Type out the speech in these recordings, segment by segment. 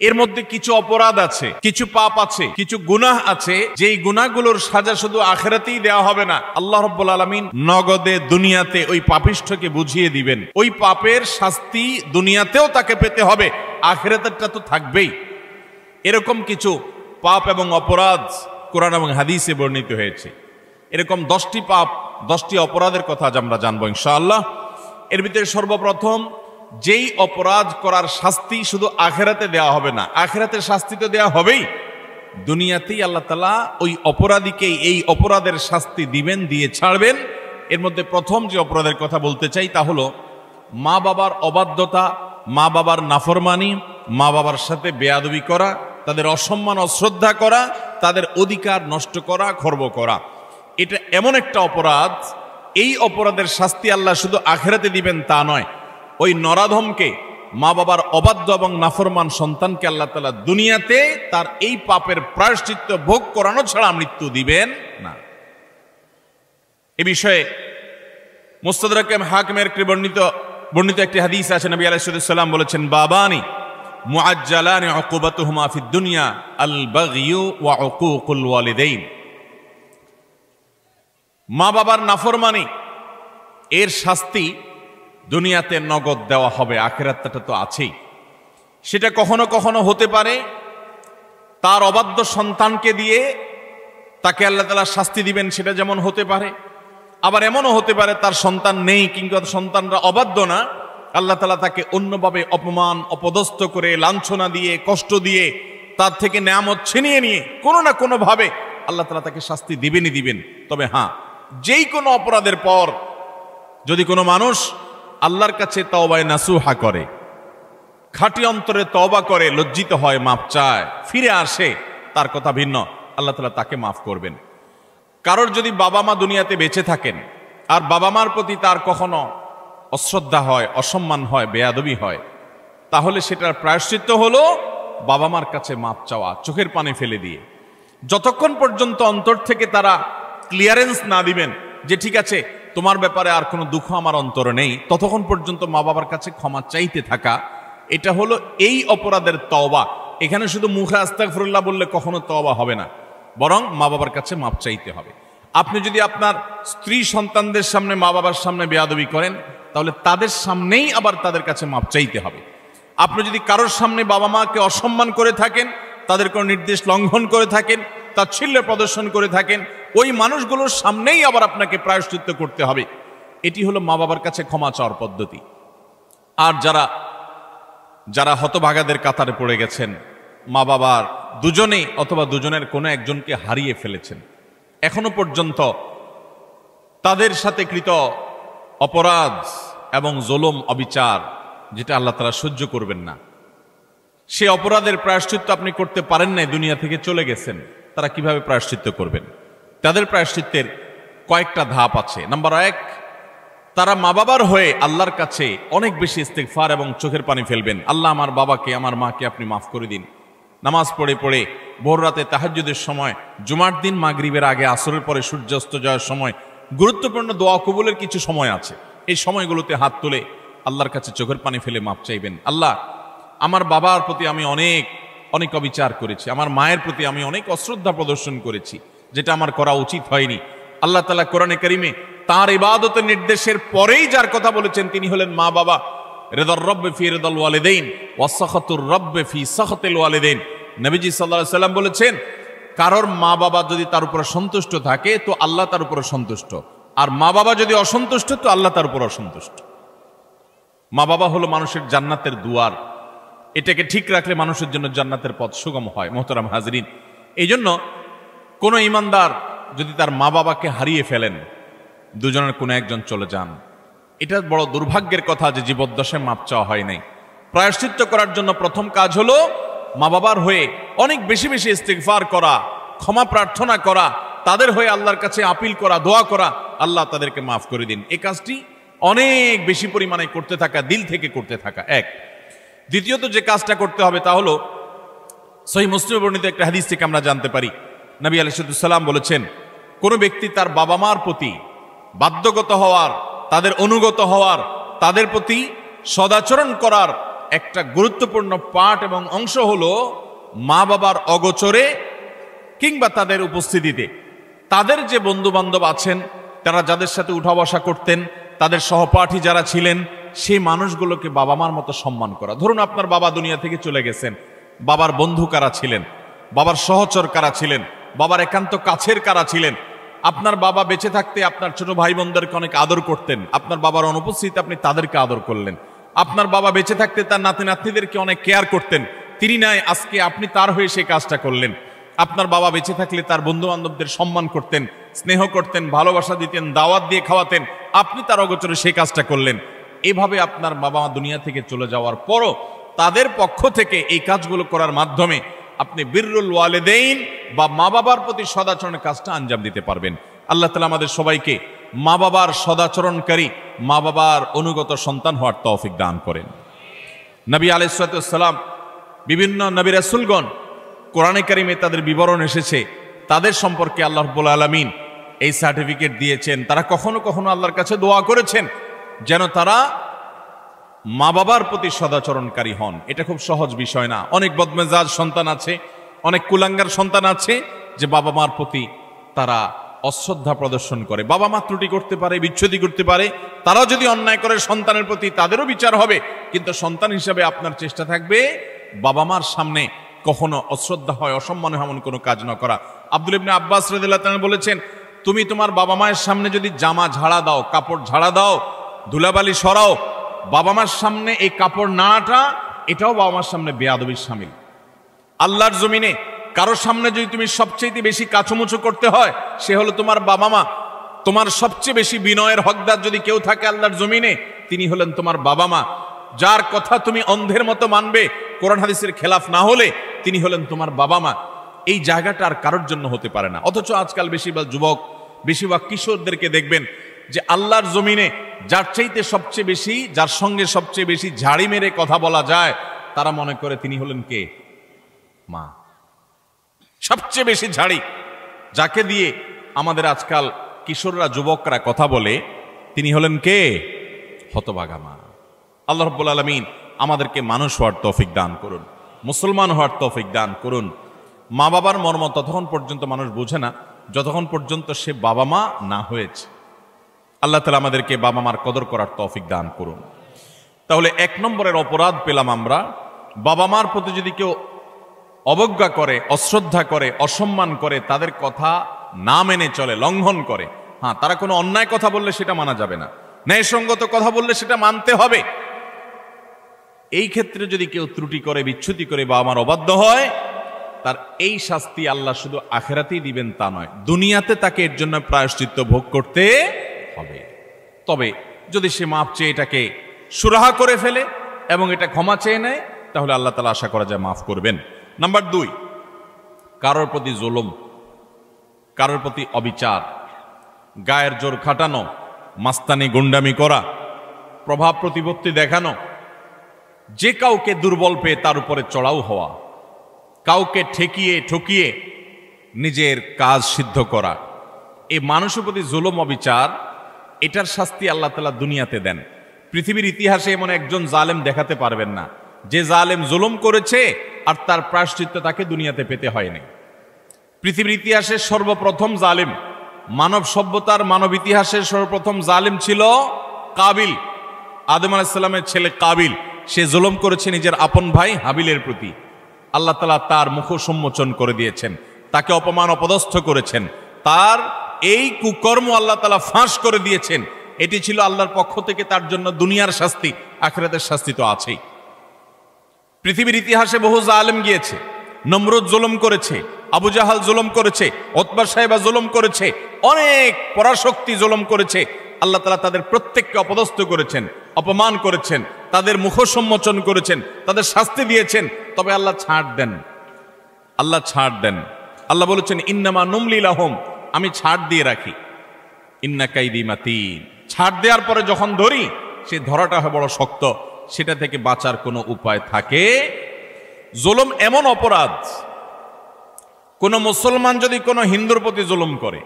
এর মধ্যে কিছু অপরাধ আছে, কিছু পাপ আছে, কিছু গুনাহ আছে, যেই গুনাহগুলোর সাজা শুধু আখিরাতেই দেওয়া হবে না, আল্লাহ রাব্বুল আলামিন নগদে দুনিয়াতে ওই পাপিষ্ঠকে বুঝিয়ে দিবেন। ওই পাপের শাস্তি দুনিয়াতেও তাকে পেতে হবে, আখিরাতেরটা তো থাকবেই। এরকম কিছু পাপ এবং অপরাধ কোরআন এবং হাদিসে বর্ণিত হয়েছে। এরকম 10টি পাপ, 10টি অপরাধের কথা আজ আমরা জানবো ইনশাআল্লাহ। এর ভিতরে সর্বপ্রথম, যেই অপরাধ করার শাস্তি শুধু আখিরাতে দেওয়া হবে না, আখিরাতের শাস্তি তো দেওয়া হবেই, দুনিয়াতেই আল্লাহ তাআলা ওই অপরাধীকে এই অপরাধের শাস্তি দিবেন, দিয়ে ছাড়বেন। এর মধ্যে প্রথম যে অপরাধের কথা বলতে চাই তা হলো মা বাবার অবাধ্যতা, মা বাবার নাফরমানি, মা বাবার সাথে বেয়াদবি করা, তাদের অসম্মান অশ্রদ্ধা করা, তাদের অধিকার নষ্ট করা, খর্ব করা। এটা এমন একটা অপরাধ, এই অপরাধের শাস্তি আল্লাহ শুধু আখিরাতে দিবেন তা নয়, ওই নরাধমকে, মা বাবার অবাধ্য এবং নাফরমান সন্তানকে আল্লাহ তাআলা দুনিয়াতে তার এই পাপের প্রায়শ্চিত্ত ভোগ করানো ছাড়া মৃত্যু দিবেন না। এ বিষয়ে মুস্তাদরাক হাকিমের বর্ণিত একটি হাদিস আছে। নবী আলাইহিস সালাম বলেছেন, বাবানি মুআজ্জালানি উকুবাতুহুমা ফিদ দুনিয়া আল বাগয়ু ওয়া উকুকুল ওয়ালিদাইন। মা বাবার নাফরমানি এর শাস্তি দুনিয়াতে নগদ দেওয়া হবে, আখিরাতটা তো আছেই। সেটা কখনো কখনো হতে পারে তার অবাধ্য সন্তানকে দিয়ে তাকে আল্লাহ তাআলা শাস্তি দিবেন, সেটা যেমন হতে পারে। আবার এমনও হতে পারে তার সন্তান নেই কিংবা সন্তানরা অবাধ্য না, আল্লাহ তাআলা তাকে অন্যভাবে অপমান অপদস্থ করে, লাঞ্ছনা দিয়ে, কষ্ট দিয়ে, তার থেকে নেয়ামত ছিনিয়ে নিয়ে কোনো না কোনো ভাবে আল্লাহ তাআলা তাকে শাস্তি দিবেনই দিবেন। তবে হ্যাঁ, যেই কোনো অপরাধের পর যদি কোনো মানুষ আল্লাহর কাছে তওবায়ে নাসুহা করে, খাঁটি অন্তরে তওবা করে, লজ্জিত হয়, মাপ চায়, ফিরে আসে, তার কথা ভিন্ন, আল্লাহ তাআলা তাকে মাফ করবেন। কারোর যদি বাবা মা দুনিয়াতে বেঁচে থাকেন আর বাবা মার প্রতি তার কখনো অশ্রদ্ধা হয়, অসম্মান হয়, বেয়াদবি হয়, তাহলে সেটার প্রায়শ্চিত্ত হলো বাবা মার কাছে মাপ চাওয়া, চোখের পানি ফেলে দিয়ে। যতক্ষণ পর্যন্ত অন্তর থেকে তারা ক্লিয়ারেন্স না দিবেন যে ঠিক আছে তোমার ব্যাপারে আর কোনো দুঃখ আমার অন্তরে নেই, ততক্ষণ পর্যন্ত মা বাবার কাছে ক্ষমা চাইতে থাকা, এটা হলো এই অপরাধের তওবা। এখানে শুধু মুখে আস্তাগফিরুল্লাহ বললে কখনো তওবা হবে না, বরং মা বাবার কাছে মাপ চাইতে হবে। আপনি যদি আপনার স্ত্রী সন্তানদের সামনে, মা বাবার সামনে বেয়াদবি করেন, তাহলে তাদের সামনেই আবার তাদের কাছে মাপ চাইতে হবে। আপনি যদি কারোর সামনে বাবা মাকে অসম্মান করে থাকেন, তাদের কোনো নির্দেশ লঙ্ঘন করে থাকেন, তাচ্ছিল্য প্রদর্শন করে থাকেন, ওই মানুষগুলোর সামনেই আবার আপনাকে প্রায়শ্চিত্ত করতে হবে। এটি হলো মা বাবার কাছে ক্ষমা চাওয়ার পদ্ধতি। আর যারা হতভাগাদের কাতারে পড়ে গেছেন, মা বাবার দুজনেই অথবা দুজনের কোনো একজনকে হারিয়ে ফেলেছেন, এখনো পর্যন্ত তাদের সাথে কৃত অপরাধ এবং জুলুম, অবিচার, যেটা আল্লাহ তাআলা সহ্য করবেন না, সে অপরাধের প্রায়শ্চিত্ত আপনি করতে পারেন নাই, দুনিয়া থেকে চলে গেছেন, তারা কিভাবে প্রায়শ্চিত্ত করবেন? তাদের প্রায়শ্চিত্তের কয়েকটা ধাপ আছে। নাম্বার 1, তারা মা বাবার হয়ে আল্লাহর কাছে অনেক বেশি ইস্তেগফার এবং চোখের পানি ফেলবেন। আল্লাহ, আমার বাবাকে, আমার মাকে আপনি মাফ করে দিন। নামাজ পড়ে পড়ে ভোর রাতে তাহাজ্জুদের সময়, জুমার দিন মাগরিবের আগে, আসরের পরে সূর্যাস্ত যাওয়ার সময়, গুরুত্বপূর্ণ দোয়া কবুলের কিছু সময় আছে, এই সময়গুলোতে হাত তুলে আল্লাহর কাছে চোখের পানি ফেলে মাপ চাইবেন। আল্লাহ, আমার বাবার প্রতি আমি অনেক অনেক অবিচার করেছি, আমার মায়ের প্রতি আমি অনেক অশ্রদ্ধা প্রদর্শন করেছি, যেটা আমার করা উচিত হয়নি। আল্লাহ তাআলা কোরআনে কারিমে তার ইবাদতের নির্দেশের পরেই যার কথা বলেছেন তিনি হলেন মা বাবা। রিদার রব্বি ফি রিদাল ওয়ালিদাইন ওয়া সাখাতুর রব্বি ফি সাখাতিল ওয়ালিদাইন। নবীজি সাল্লাল্লাহু আলাইহি সাল্লাম বলেছেন, কারোর মা বাবা যদি তার উপর সন্তুষ্ট থাকে তো আল্লাহ তার উপর সন্তুষ্ট, আর মা বাবা যদি অসন্তুষ্ট তো আল্লাহ তার উপর অসন্তুষ্ট। মা বাবা হলো মানুষের জান্নাতের দুয়ার, এটাকে ঠিক রাখলে মানুষের জন্য জান্নাতের পথ সুগম হয়। মোহতারাম হাজরিন, এই জন্য কোনো ইমানদার যদি তার মা বাবাকে হারিয়ে ফেলেন, দুজনের কোনো একজন চলে যান, এটা বড় দুর্ভাগ্যের কথা যে জীবদ্দশায় মাপ চাওয়া হয় নাই। প্রায়শ্চিত্ত করার জন্য প্রথম কাজ হলো মা বাবার হয়ে অনেক বেশি বেশি ইস্তিগফার করা, ক্ষমা প্রার্থনা করা, তাদের হয়ে আল্লাহর কাছে আপিল করা, দোয়া করা, আল্লাহ তাদেরকে মাফ করে দিন। এই কাজটি অনেক বেশি পরিমাণে করতে থাকা, দিল থেকে করতে থাকা এক। দ্বিতীয়ত যে কাজটা করতে হবে তা হলো, সহিহ মুসলিমে বর্ণিত একটা হাদিস থেকে আমরা জানতে পারি, নবী আলাইহিস সালাম বলেছেন, কোন ব্যক্তি তার বাবা মার প্রতি বাধ্যগত হওয়ার, তাদের অনুগত হওয়ার, তাদের প্রতি সদাচরণ করার একটা গুরুত্বপূর্ণ পার্ট এবং অংশ হলো মা বাবার অগোচরে কিংবা তাদের উপস্থিতিতে তাদের যে বন্ধু বান্ধব আছেন, তারা যাদের সাথে উঠা বসা করতেন, তাদের সহপাঠী যারা ছিলেন, সেই মানুষগুলোকে বাবা মার মতো সম্মান করা। ধরুন আপনার বাবা দুনিয়া থেকে চলে গেছেন, বাবার বন্ধু কারা ছিলেন, বাবার সহচর কারা ছিলেন, বাবার একান্ত কাছের কারা ছিলেন। আপনার বাবা বেঁচে থাকতে আপনার ছোট ভাই বোনদেরকে অনেক আদর করতেন, আপনার বাবার অনুপস্থিতিতে আপনি তাদেরকে আদর করলেন। আপনার বাবা বেঁচে থাকতে তার নাতি নাতনিদেরকে অনেক কেয়ার করতেন, তিনি নাই, আজকে আপনি তার হয়ে সেই কাজটা করলেন। আপনার বাবা বেঁচে থাকলে তার বন্ধু বান্ধবদের সম্মান করতেন, স্নেহ করতেন, ভালোবাসা দিতেন, দাওয়াত দিয়ে খাওয়াতেন, আপনি তার অগোচরে সেই কাজটা করলেন। এভাবে আপনার বাবা মা দুনিয়া থেকে চলে যাওয়ার পরও তাদের পক্ষ থেকে এই কাজগুলো করার মাধ্যমে আপনি বিররুল ওয়ালিদাইন বা মা বাবার প্রতি সদাচরণের কাজটা আঞ্জাম দিতে পারবেন। আল্লাহ তাআলা আমাদের সবাইকে মা বাবার সদাচরণকারী, মা বাবার অনুগত সন্তান হওয়ার তৌফিক দান করেন। নবী আলাইহিস সালাম, বিভিন্ন নবী রাসূলগণ কোরআনে কারিমে তাদের বিবরণ এসেছে, তাদের সম্পর্কে আল্লাহ রাব্বুল আলামিন এই সার্টিফিকেট দিয়েছেন। তারা কখনো কখনো আল্লাহর কাছে দোয়া করেছেন যেন তারা মা বাবার প্রতি সদাচরণকারী হন। এটা খুব সহজ বিষয় না। অনেক বদমেজাজ সন্তান আছে, অনেক কুলাঙ্গার সন্তান আছে যে বাবা মার প্রতি তারা অশ্রদ্ধা প্রদর্শন করে। বাবা মা ত্রুটি করতে পারে, বিচ্ছুতি করতে পারে, তারাও যদি অন্যায় করে সন্তানের প্রতি তাদেরও বিচার হবে, কিন্তু সন্তান হিসাবে আপনার চেষ্টা থাকবে বাবা মার সামনে কখনো অশ্রদ্ধা হয়, অসম্মান হয় এমন কোনো কাজ না করা। আব্দুল্লাহ ইবনে আব্বাস রাদিয়াল্লাহু তাআলা বলেছেন, তুমি তোমার বাবা মায়ের সামনে যদি জামা ঝাড়া দাও, কাপড় ঝাড়া দাও, ধুলাবালি সরাও, বাবা মার সামনে এই কাপড় নাড়াটা এটাও বাবা মার সামনে বেয়াদবির শামিল। আল্লাহর জমিনে কারোর সামনে যদি তুমি সবচেয়ে বেশি কাচুমুচু করতে হয়, সে হলো তোমার বাবা মা। তোমার সবচেয়ে বেশি বিনয়ের হকদার যদি কেউ থাকে আল্লাহর জমিনে, তিনি হলেন তোমার বাবা মা। যার কথা তুমি অন্ধের মতো মানবে, কোরআন হাদিসের খেলাফ না হলে, তিনি হলেন তোমার বাবা মা। এই জায়গাটা আর কারোর জন্য হতে পারে না। অথচ আজকাল বেশিরভাগ যুবক, বেশিরভাগ কিশোরদেরকে দেখবেন যে আল্লাহর জমিনে যার চাইতে সবচেয়ে বেশি, যার সঙ্গে সবচেয়ে বেশি ঝাড়ি মেরে কথা বলা যায়, তারা মনে করে তিনি হলেন কে? মা। সবচেয়ে বেশি ঝাড়ি যাকে দিয়ে আমাদের আজকাল কিশোররা, যুবকরা কথা বলে, তিনি হলেন কে? হতভাগা মা। আল্লাহ রাব্বুল আলামিন আমাদেরকে মানুষ হওয়ার তৌফিক দান করুন, মুসলমান হওয়ার তৌফিক দান করুন। মা বাবার মর্ম ততক্ষণ পর্যন্ত মানুষ বোঝে না যতক্ষণ পর্যন্ত সে বাবা মা না হয়েছে। আল্লাহ তাআলা আমাদেরকে বাবা মার কদর করার তৌফিক দান করুন। তাহলে 1 নম্বরের অপরাধ পেলাম আমরা, বাবা মার প্রতি যদি কেউ অবজ্ঞা করে, অশ্রদ্ধা করে, অসম্মান করে, তাদের কথা না মেনে চলে, লঙ্ঘন করে। হ্যাঁ, তারা কোনো অন্যায় কথা বললে সেটা মানা যাবে না, ন্যায়সঙ্গত কথা বললে সেটা মানতে হবে। এই ক্ষেত্রে যদি কেউ ত্রুটি করে, বিচ্যুতি করে, বাবা মার অবাধ্য হয়, তার এই শাস্তি আল্লাহ শুধু আখিরাতেই দিবেন তা নয়, দুনিয়াতে তাকে এর জন্য প্রায়শ্চিত্ত ভোগ করতে হবে। তবে যদি সে মাপ চেয়ে এটাকে সুরাহা করে ফেলে এবং এটা ক্ষমা চেয়ে নেয়, তাহলে আল্লাহ তাআলা আশা করা যায় মাফ করবেন। নাম্বার 2, কারোর প্রতি জুলুম, কারোর প্রতি অবিচার, গায়ের জোর খাটানো, মাস্তানি গুন্ডামি করা, প্রভাব প্রতিপত্তি দেখানো, যে কাউকে দুর্বল পেয়ে তার উপরে চড়াও হওয়া, কাউকে ঠেকিয়ে ঠকিয়ে নিজের কাজ সিদ্ধ করা, এই মানুষের প্রতি জুলুম, অবিচার, এটার শাস্তি আল্লাহ তাআলা দুনিয়াতে দেন। পৃথিবীর ইতিহাসে এমন একজন জালেম দেখাতে পারবেন না যে জালেম জুলুম করেছে আর তার প্রায়শ্চিত্ত তাকে দুনিয়াতে পেতে হয়নি। পৃথিবীর ইতিহাসের সর্বপ্রথম জালেম, মানব সভ্যতার, মানব ইতিহাসের সর্বপ্রথম জালেম ছিল কাবিল, আদম আলাইহিস সালামের ছেলে কাবিল। সে জুলুম করেছে নিজের আপন ভাই হাবিলের প্রতি। আল্লাহ তাআলা তার মুখ সম্মোচন করে দিয়েছেন, তাকে অপমান অপদস্থ করেছেন, তার এই কুকর্ম আল্লাহ তাআলা ফাঁস করে দিয়েছেন। এটি ছিল আল্লাহর পক্ষ থেকে তার জন্য দুনিয়ার শাস্তি, আখিরাতের শাস্তি তো আছেই। পৃথিবীর ইতিহাসে বহু জালেম গিয়েছে, নমরুদ জুলুম করেছে, আবু জাহাল জুলুম করেছে, উতবা সাহেবা জুলুম করেছে, অনেক পরাশক্তি জুলুম করেছে। আল্লাহ তাআলা তাদের প্রত্যেককে অপদস্থ করেছেন, অপমান করেছেন, তাদের মুখ সম্মোচন করেছেন, তাদের শাস্তি দিয়েছেন। তবে আল্লাহ ছাড় দেন, আল্লাহ ছাড় দেন। আল্লাহ বলেছেন, ইন্নামা নুমলি লাহুম, আমি ছাড় দিয়ে রাখি, ইন্না কাইদি মাতিন। ছাড় দেওয়ার পরে যখন ধরি, সে ধরাটা হয় বড় শক্ত, সেটা থেকে বাঁচার কোনো উপায় থাকে। জুলুম এমন অপরাধ, কোন মুসলমান যদি কোনো হিন্দুর প্রতি জুলুম করে,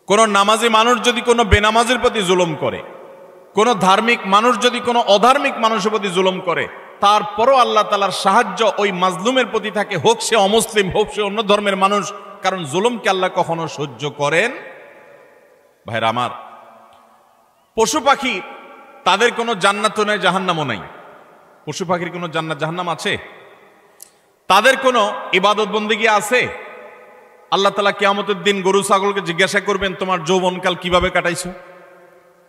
কোন নামাজি মানুষ যদি কোনো বেনামাজির প্রতি জুলুম করে, কোন ধার্মিক মানুষ যদি কোনো অধার্মিক মানুষের প্রতি জুলুম করে, তারপরও আল্লাহ তাআলার সাহায্য ওই মাজলুমের প্রতি থাকে, হোক সে অমুসলিম, হোক সে অন্য ধর্মের মানুষ, কারণ জুলুমকে আল্লাহ কখনো সহ্য করেন। ভাইরা আমার, পশু পাখি তাদের কোনো জান্নাতও নাই, জাহান্নামও নাই। পশু পাখির কোনো জান্নাত জাহান্নাম আছে? তাদের কোনো ইবাদত বন্দেগী আছে? আল্লাহ তাআলা কিয়ামতের দিন গরু ছাগলকে জিজ্ঞাসা করবেন, তোমার যৌবনকাল কিভাবে কাটাইছো?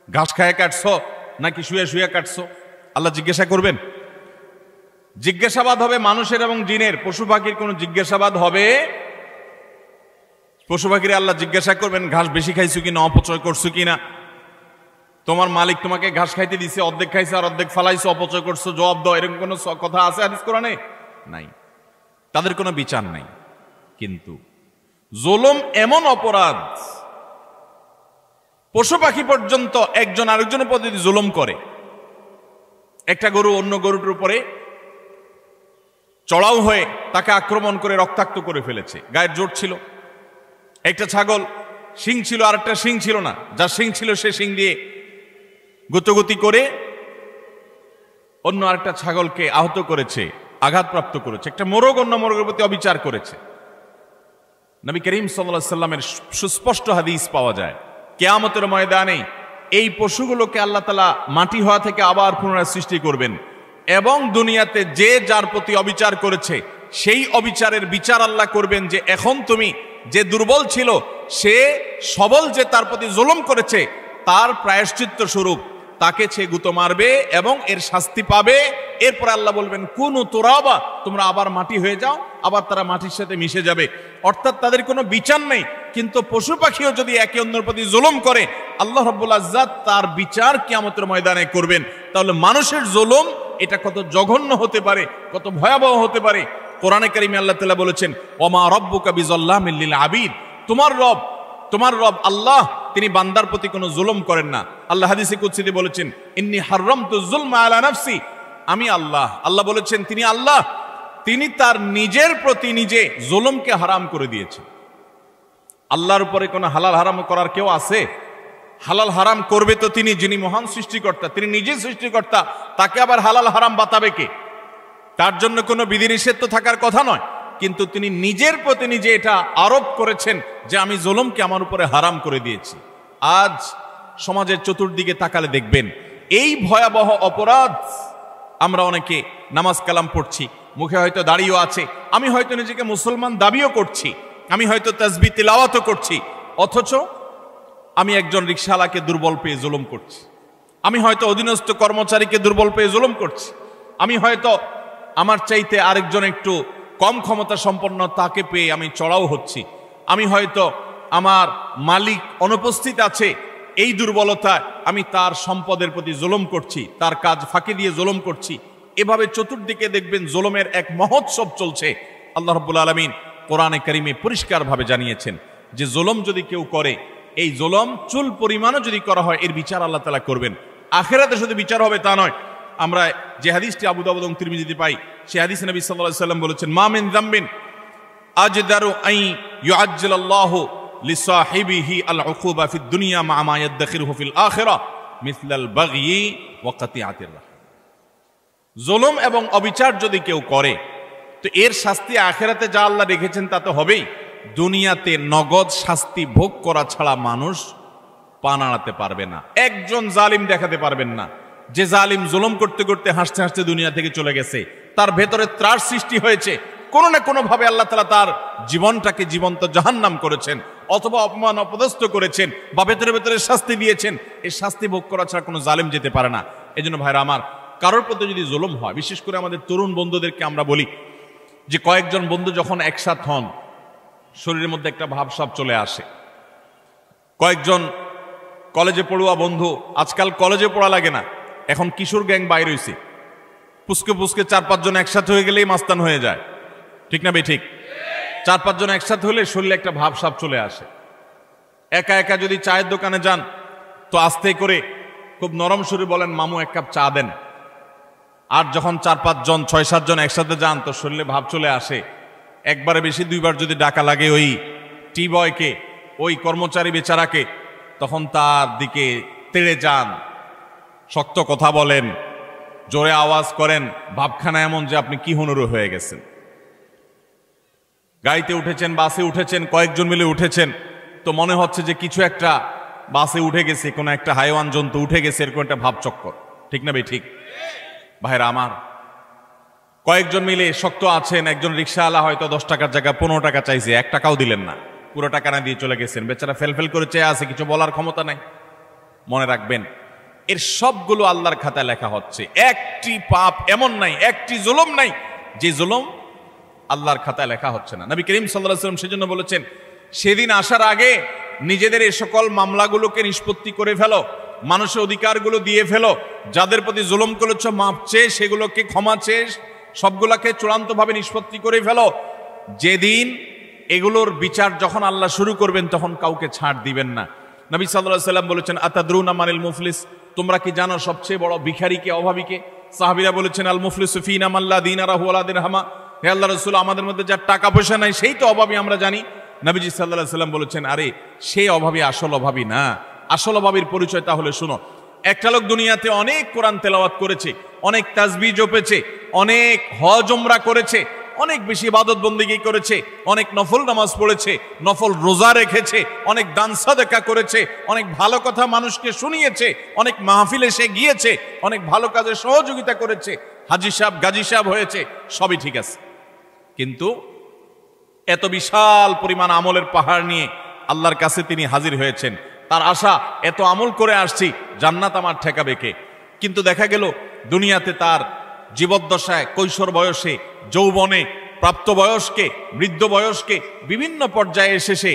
ঘাস খায় কাটছো নাকি শুয়ে শুয়ে কাটছো? আল্লাহ জিজ্ঞাসা করবেন। জিজ্ঞাসাবাদ হবে মানুষের এবং জিনের। পশু পাখির কোনো জিজ্ঞাসাবাদ হবে? পশু পাখির আল্লাহ জিজ্ঞাসা করবেন, ঘাস বেশি খাইছো কিনা, অপচয় করছো কিনা? তোমার মালিক তোমাকে ঘাস খাইতে দিছে, অর্ধেক খাইছে আর অর্ধেক ফালাইছো, অপচয় করছো, জবাব দাও। এরকম কোনো কথা আছে হাদিস কোরআনে? নাই। তাদের কোনো বিচার নাই। কিন্তু জুলুম এমন অপরাধ, পশু পাখি পর্যন্ত একজন আরেকজনের প্রতি জুলুম করে। একটা গরু অন্য গরুটার উপরে চড়াও হয়ে তাকে আক্রমণ করে রক্তাক্ত করে ফেলেছে, গায়ের জোর ছিল। একটা ছাগল শিং ছিল আর একটা শিং ছিল না, যার শিং ছিল সে শিং দিয়ে গুতগুতি করে অন্য আরেকটা ছাগলকে আহত করেছে, আঘাতপ্রাপ্ত করেছে। একটা মোরগ অন্য মোরগের প্রতি অবিচার করেছে। নবী করিম সাল্লাল্লাহু আলাইহি সাল্লামের সুস্পষ্ট হাদিস পাওয়া যায়, কিয়ামতের ময়দানে এই পশুগুলোকে আল্লাহ তাআলা মাটি হওয়া থেকে আবার পুনরায় সৃষ্টি করবেন এবং দুনিয়াতে যে যার প্রতি অবিচার করেছে সেই অবিচারের বিচার আল্লাহ করবেন। যে এখন তুমি যে দুর্বল ছিল সে সবল যে তার প্রতি জুলুম করেছে, তার প্রায়শ্চিত্ত স্বরূপ তাকে সে গুঁতো মারবে এবং এর শাস্তি পাবে। এরপর আল্লাহ বলবেন, কুনু তুরাবা, তোমরা আবার মাটি হয়ে যাও, আবার তারা মাটির সাথে মিশে যাবে। অর্থাৎ তাদের কোনো বিচার নেই। কিন্তু পশু পাখিও যদি একে অন্যের প্রতি জুলুম করে, আল্লাহ রাব্বুল ইজ্জত তার বিচার কিয়ামতের ময়দানে করবেন। তাহলে মানুষের জুলুম এটা কত জঘন্য হতে পারে, কত ভয়াবহ হতে পারে। কোরআনে কারিমে আল্লাহ তাআলা বলেছেন, ওমা রাব্বুকা বিযাল্লামিল লিল আবিদ, তোমার রব আল্লাহ তিনি বান্দার প্রতি কোনো জুলুম করেন না। আল্লাহ হাদিসে কুদসিতে বলেছেন, ইন্নী হারামতু যুলমা আলা নাফসি, আমি আল্লাহ বলেছেন তিনি আল্লাহ, তিনি তার নিজের প্রতি নিজে জুলুমকে হারাম করে দিয়েছেন। আল্লাহর উপরে কোনো হালাল হারাম করার কেউ আছে? হালাল হারাম করবে তো তিনি, যিনি মহান সৃষ্টিকর্তা, তিনি নিজে সৃষ্টিকর্তা। তাকে আবার হালাল হারাম বাতাবে কে? তার জন্য কোনো বিধিনিষেধ তো থাকার কথা নয়, কিন্তু তিনি নিজের প্রতি নিজে এটা আরোপ করেছেন যে আমি জুলুমকে আমার উপরে হারাম করে দিয়েছি। আজ সমাজের চতুর্দিকে তাকালে দেখবেন এই ভয়াবহ অপরাধ। আমরা অনেকে নামাজ কালাম পড়ছি, মুখে হয়তো দাড়িও আছে, আমি হয়তো নিজেকে মুসলমান দাবিও করছি, আমি হয়তো তাসবিহ তিলাওয়াতও করছি, অথচ আমি একজন রিকশাওয়ালাকে দুর্বল পেয়ে জুলুম করছি, আমি হয়তো অধীনস্থ কর্মচারীকে দুর্বল পেয়ে জুলুম করছি, আমি হয়তো আমার চাইতে আরেকজন একটু কম ক্ষমতা সম্পন্ন তাকে পেয়ে আমি চড়াও হচ্ছি, আমি হয়তো আমার মালিক অনুপস্থিত আছে এই দুর্বলতায় আমি তার সম্পদের প্রতি জুলুম করছি, তার কাজ ফাঁকি দিয়ে জুলুম করছি। এভাবে চতুর্দিকে দেখবেন জুলুমের এক মহোৎসব চলছে। আল্লাহ রাব্বুল আলামিন কোরআনে কারিমে পরিষ্কারভাবে জানিয়েছেন যে জুলুম যদি কেউ করে, এই জুলুম চুল পরিমাণও যদি করা হয় এর বিচার আল্লাহ তাআলা করবেন। আখিরাতে শুধু বিচার হবে তা নয়। আমরা যে হাদিসটি আবু দাউদ এবং তিরমিজিতে পাই, সেই হাদিসে নবী সাল্লাল্লাহু আলাইহি ওয়াসাল্লাম বলেছেন, মা মিন যামবিন আজদারু আই ইউআজ্জিলাল্লাহু লিসাহিবিহি আল উকুবা ফিদ দুনিয়া মা মা ইয়াদখিরুহু ফিল আখিরাহ মিসলাল বাগয়ি ওয়া কাতিআতির রাহম। জুলুম এবং অবিচার যদি কেউ করে তো এর শাস্তি আখিরাতে যা আল্লাহ রেখেছেন তা তো হবেই, দুনিয়াতে নগদ শাস্তি ভোগ করা ছাড়া মানুষ পা নাড়াতে পারবে না। একজন জালিম দেখাতে পারবেন না যে জালিম জুলুম করতে করতে হাসতে হাসতে দুনিয়া থেকে চলে গেছে, তার ভেতরে ত্রাস সৃষ্টি হয়েছে, কোনো না কোনো ভাবে আল্লাহ তাআলা তার জীবনটাকে জীবন্ত জাহান্নাম করেছেন, অথবা অপমান অপদস্থ করেছেন, বা ভেতরে ভেতরে শাস্তি দিয়েছেন। এই শাস্তি ভোগ করা ছাড়া কোনো জালিম যেতে পারে না। এই জন্য ভাইরা আমার, কারোর প্রতি যদি জুলুম হয়, বিশেষ করে আমাদের তরুণ বন্ধুদেরকে আমরা বলি যে কয়েকজন বন্ধু যখন একসাথ হন শরীরের মধ্যে একটা ভাবসাব চলে আসে। কয়েকজন কলেজে পড়ুয়া বন্ধু, আজকাল কলেজে পড়া লাগে না, এখন কিশোর গ্যাং বাইর হইছে, পুস্কে পুস্কে 4-5 জন একসাথে হয়ে গেলেই মাস্তান হয়ে যায়, ঠিক না বে ঠিক? 4-5 জন একসাথে হলে শরীরে একটা ভাবসাব চলে আসে। একা একা যদি চায়ের দোকানে যান তো আস্তে করে খুব নরম সুরে বলেন, মামু 1 কাপ চা দেন। আর যখন 4-5 জন 6-7 জন একসাথে যান তো শরীরে ভাব চলে আসে। একবারে বেশি 2বার যদি ডাকা লাগে ওই টি বয়কে, ওই কর্মচারী বেচারাকে, তখন তার দিকে তেড়ে যান, শক্ত কথা বলেন, জোরে আওয়াজ করেন, ভাবখানা এমন যে আপনি কি হুনুরু হয়ে গেছেন। গাড়িতে উঠেছেন, বাসে উঠেছেন, কয়েকজন মিলে উঠেছেন, তো মনে হচ্ছে যে কিছু একটা বাসে উঠে গেছে, কোনো একটা হাইওয়ান জন্তু উঠে গেছে, এরকম একটা ভাবচক্কর, ঠিক না ভাই? ঠিক ভাইরা আমার, কয়েকজন মিলে শক্ত আছেন, একজন রিক্সাওয়ালা হয়তো 10 টাকার জায়গায় 15 টাকা চাইছে, 1 টাকাও দিলেন না, পুরো টাকা না দিয়ে চলে গেছেন, বেচারা ফেল করে চেয়ে আছে, কিছু বলার ক্ষমতা নাই। মনে রাখবেন, এর সবগুলো আল্লাহর খাতায় লেখা হচ্ছে। একটি পাপ এমন নাই, একটি জুলুম নাই যে জুলুম আল্লাহর খাতায় লেখা হচ্ছে না। নবী করিম সাল্লাল্লাহু আলাইহি ওয়াসাল্লাম সেজন্য বলেছেন, সেদিন আসার আগে নিজেদের এই সকল মামলাগুলোকে নিষ্পত্তি করে ফেলো, মানুষের অধিকারগুলো দিয়ে ফেলো, যাদের প্রতি জুলুম করেছ মাপ চেয়ে সেগুলোকে ক্ষমা চেয়ে সবগুলাকে চূড়ান্তভাবে নিষ্পত্তি করে ফেলো। যেদিন এগুলোর বিচার যখন আল্লাহ শুরু করবেন তখন কাউকে ছাড় দিবেন না। নবী সাল্লাল্লাহু আলাইহি ওয়াসাল্লাম বলেছেন, আতাদরুনা মানিল মুফলিস, তোমরা কি জানো সবচেয়ে বড় ভিখারিকে, অভাবীকে? সাহাবীরা বলেছেন, আল মুফলিসু ফিনা মান লা দিনারাহু ওয়া লা দিরহামা, হে আল্লাহর রাসূল, আমাদের মধ্যে যার টাকা পয়সা নাই সেই তো অভাবী, আমরা জানি। নবীজি সাল্লাল্লাহু আলাইহি ওয়াসাল্লাম বলেছেন, আরে সেই অভাবী আসল অভাবী না, আসল অভাবীর পরিচয় তাহলে শুনো। একটা লোক দুনিয়াতে অনেক কোরআন তেলাওয়াত করেছে, অনেক তাসবিহ জপেছে, অনেক হজ উমরা করেছে, অনেক বেশি ইবাদত বন্দেগী করেছে, অনেক নফল নামাজ পড়েছে, নফল রোজা রেখেছে, অনেক দান সাদাকা করেছে, অনেক ভালো কথা মানুষকে শুনিয়েছে, অনেক মাহফিলে সে গিয়েছে, অনেক ভালো কাজে সহযোগিতা করেছে, হাজী সাহেব গাজী সাহেব হয়েছে, সবই ঠিক আছে। কিন্তু এত বিশাল পরিমাণ আমলের পাহাড় নিয়ে আল্লাহর কাছে তিনি হাজির হয়েছেন, তার আশা এত আমল করে আসছি, জান্নাত আমার ঠেকাবে কে? কিন্তু দেখা গেল দুনিয়াতে তার জীবদ্দশায়, কৈশোর বয়সে, যৌবনে, প্রাপ্তবয়স্কে, বৃদ্ধ বয়স্কে, বিভিন্ন পর্যায়ে এসে সে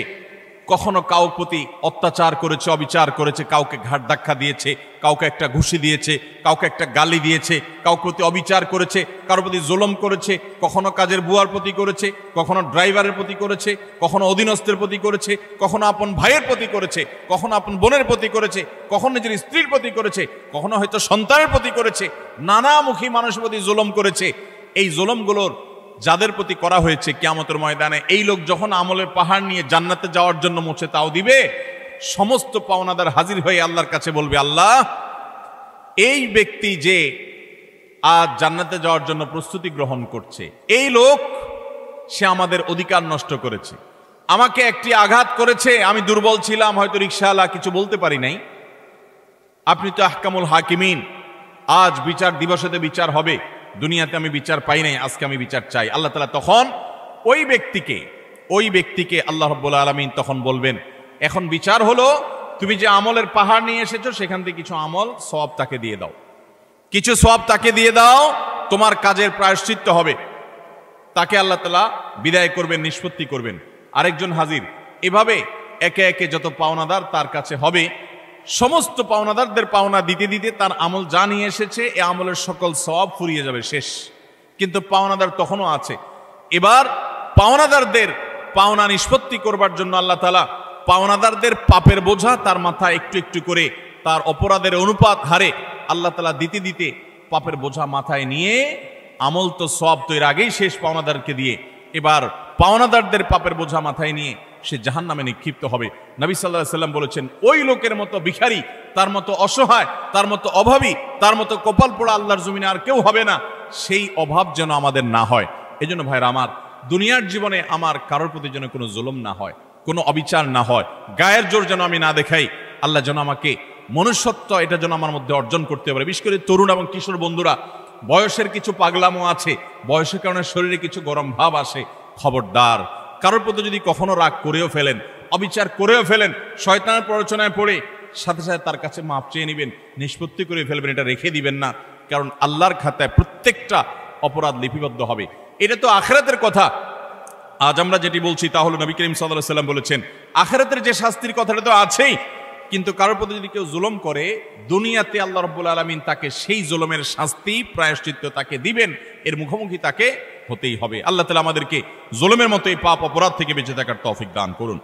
কখনো কাউর প্রতি অত্যাচার করেছে, অবিচার করেছে, কাউকে ঘাট ধাক্কা দিয়েছে, কাউকে একটা ঘুষি দিয়েছে, কাউকে একটা গালি দিয়েছে, কাউর প্রতি অবিচার করেছে, কারোর প্রতি জুলুম করেছে, কখনো কাজের বুয়ার প্রতি করেছে, কখনো ড্রাইভারের প্রতি করেছে, কখনো অধীনস্থের প্রতি করেছে, কখনো আপন ভাইয়ের প্রতি করেছে, কখনো আপন বোনের প্রতি করেছে, কখনো নিজের স্ত্রীর প্রতি করেছে, কখনো হয়তো সন্তানের প্রতি করেছে, নানামুখী মানুষের প্রতি জুলুম করেছে। এই জুলুমগুলোর যাদের প্রতি করা হয়েছে, কিয়ামতের ময়দানে এই লোক যখন আমলের পাহাড় নিয়ে জান্নাতে যাওয়ার জন্য মুছে তাও দিবে, সমস্ত পাওনাদার হাজির হয়ে আল্লাহর কাছে বলবে, আল্লাহ, এই ব্যক্তি যে আজ জান্নাতে যাওয়ার জন্য প্রস্তুতি গ্রহণ করছে, এই লোক সে আমাদের অধিকার নষ্ট করেছে, আমাকে একটি আঘাত করেছে, আমি দুর্বল ছিলাম, হয়তো রিকশাওয়ালা, কিছু বলতে পারি নাই, আপনি তো আহকামুল হাকিমিন, আজ বিচার দিবসেতে বিচার হবে, দুনিয়াতে আমি বিচার পাই নাই, আজকে আমি বিচার চাই। আল্লাহ তাআলা তখন ওই ব্যক্তিকে আল্লাহ রাব্বুল আলামিন তখন বলবেন, এখন বিচার হলো, তুমি যে আমলের পাহাড় নিয়ে এসেছো সেখান থেকে কিছু আমল সওয়াব তাকে দিয়ে দাও, কিছু সওয়াব তাকে দিয়ে দাও, তোমার কাজের প্রায়শ্চিত্ত হবে। তাকে আল্লাহ তাআলা বিদায় করবেন, নিষ্পত্তি করবেন। আরেকজন হাজির, এভাবে একে একে যত পাওনাদার তার কাছে হবে, সমস্ত পাওনাদারদের পাওনা দিতে দিতে তার আমল যা নিয়ে এসেছে এ আমলের সকল সওয়াব ফুরিয়ে যাবে, শেষ। কিন্তু পাওনাদার তখনও আছে। এবার পাওনাদারদের পাওনা নিষ্পত্তি করবার জন্য আল্লাহ তাআলা পাওনাদারদের পাপের বোঝা তার মাথায় একটু একটু করে, তার অপরাধের অনুপাত হারে আল্লাহ তাআলা দিতে দিতে পাপের বোঝা মাথায় নিয়ে, আমল তো সওয়াব তো এর আগেই শেষ পাওনাদারকে দিয়ে, এবার পাওনাদারদের পাপের বোঝা মাথায় নিয়ে সে জাহান্নামে নিক্ষিপ্ত হবে। নবী সাল্লাল্লাহু আলাইহি ওয়াসাল্লাম বলেছেন, ওই লোকের মতো ভিখারি, তার মতো অসহায়, তার মতো অভাবী, তার মতো কপাল পোড়া আল্লাহর জমিনে আর কেউ হবে না। সেই অভাব যেন আমাদের না হয়। এজন্য ভাইরা আমার, দুনিয়ার জীবনে আমার কারোর প্রতি যেন কোনো জুলুম না হয়, কোনো অবিচার না হয়, গায়ের জোর যেন আমি না দেখাই। আল্লাহ যেন আমাকে মনুষ্যত্ব, এটা যেন আমার মধ্যে অর্জন করতে পারে। বিশেষ করে তরুণ এবং কিশোর বন্ধুরা, বয়সের কিছু পাগলামো আছে, বয়সের কারণে শরীরে কিছু গরম ভাব আসে, খবরদার, কারোর প্রতি যদি কখনো রাগ করেও ফেলেন, অবিচার করেও ফেলেন, শয়তানের প্ররোচনায় পড়ে সাথে সাথে তার কাছে মাপ চেয়ে নেবেন, নিষ্পত্তি করে ফেলবেন, এটা রেখে দিবেন না। কারণ আল্লাহর খাতায় প্রত্যেকটা অপরাধ লিপিবদ্ধ হবে। এটা তো আখিরাতের কথা। আজ আমরা যেটি বলছি তা হলো, নবী করিম সাল্লাল্লাহু আলাইহি ওয়াসাল্লাম বলেছেন, আখিরাতের যে শাস্তির কথাটা তো আছেই, কিন্তু কারোর প্রতি যদি কেউ জুলুম করে, দুনিয়াতে আল্লাহ রাব্বুল আলামিন তাকে সেই জুলুমের শাস্তি, প্রায়শ্চিত্ত তাকে দিবেন, এর মুখোমুখি তাকে হতেই হবে। আল্লাহ তাআলা আমাদেরকে জুলুমের মতো এই পাপ অপরাধ থেকে বেঁচে থাকার তৌফিক দান করুন।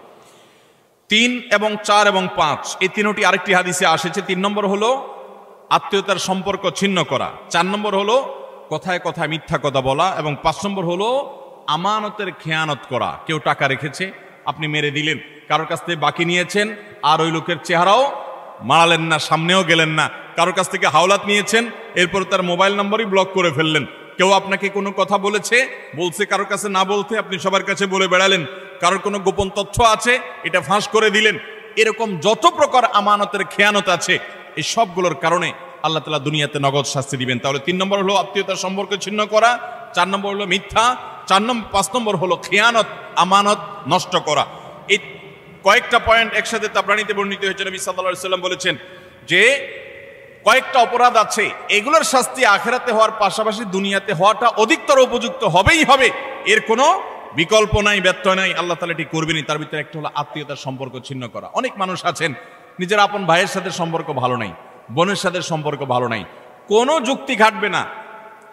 3 এবং 4 এবং 5 এই তিনটি আরেকটি হাদিসে আসেছে। 3 নম্বর হলো আত্মীয়তার সম্পর্ক ছিন্ন করা, 4 নম্বর হলো কথায় কথায় মিথ্যা কথা বলা, এবং 5 নম্বর হলো আমানতের খেয়ানত করা। কেউ টাকা রেখেছে, আপনি মেরে দিলেন, কারোর কাছ থেকে বাকি নিয়েছেন, আর ওই লোকের চেহারাও মারালেন না, সামনেও গেলেন না, কারোর কাছ থেকে হাওলাত নিয়েছেন, এরপর তার মোবাইল নম্বরই ব্লক করে ফেললেন। কেউ আপনাকে কোনো কথা বলছে কারোর কাছে না বলতে আপনি সবার কাছে বলে বেড়ালেন, কারোর কোনো গোপন তথ্য আছে এটা ফাঁস করে দিলেন। এরকম যত প্রকার আমানতের খেয়ানত আছে এই সবগুলোর কারণে আল্লাহ তাআলা দুনিয়াতে নগদ শাস্তি দিবেন। তাহলে 3 নম্বর হলো আত্মীয়তার সম্পর্ক ছিন্ন করা, 4 নম্বর হলো মিথ্যা, 5 নম্বর হলো খেয়ানত, আমানত নষ্ট করা। এই কয়েকটা পয়েন্ট একসাথে তাবরানীতে বর্ণিত হয়েছে। নবী সাল্লাল্লাহু আলাইহি ওয়াসাল্লাম বলেছেন যে কয়েকটা অপরাধ আছে, এগুলোর শাস্তি আখিরাতে হওয়ার পাশাপাশি দুনিয়াতে হওয়াটা অধিকতর উপযুক্ত হবেই হবে, এর কোনো বিকল্প নাই, ব্যত্যয় নাই, আল্লাহ তাআলা এটি করবেনই। তার ভিতরে একটা হলো আত্মীয়তার সম্পর্ক ছিন্ন করা। অনেক মানুষ আছেন নিজের আপন ভাইয়ের সাথে সম্পর্ক ভালো নাই, বোনের সাথে সম্পর্ক ভালো নাই, কোনো যুক্তি খাটবে না।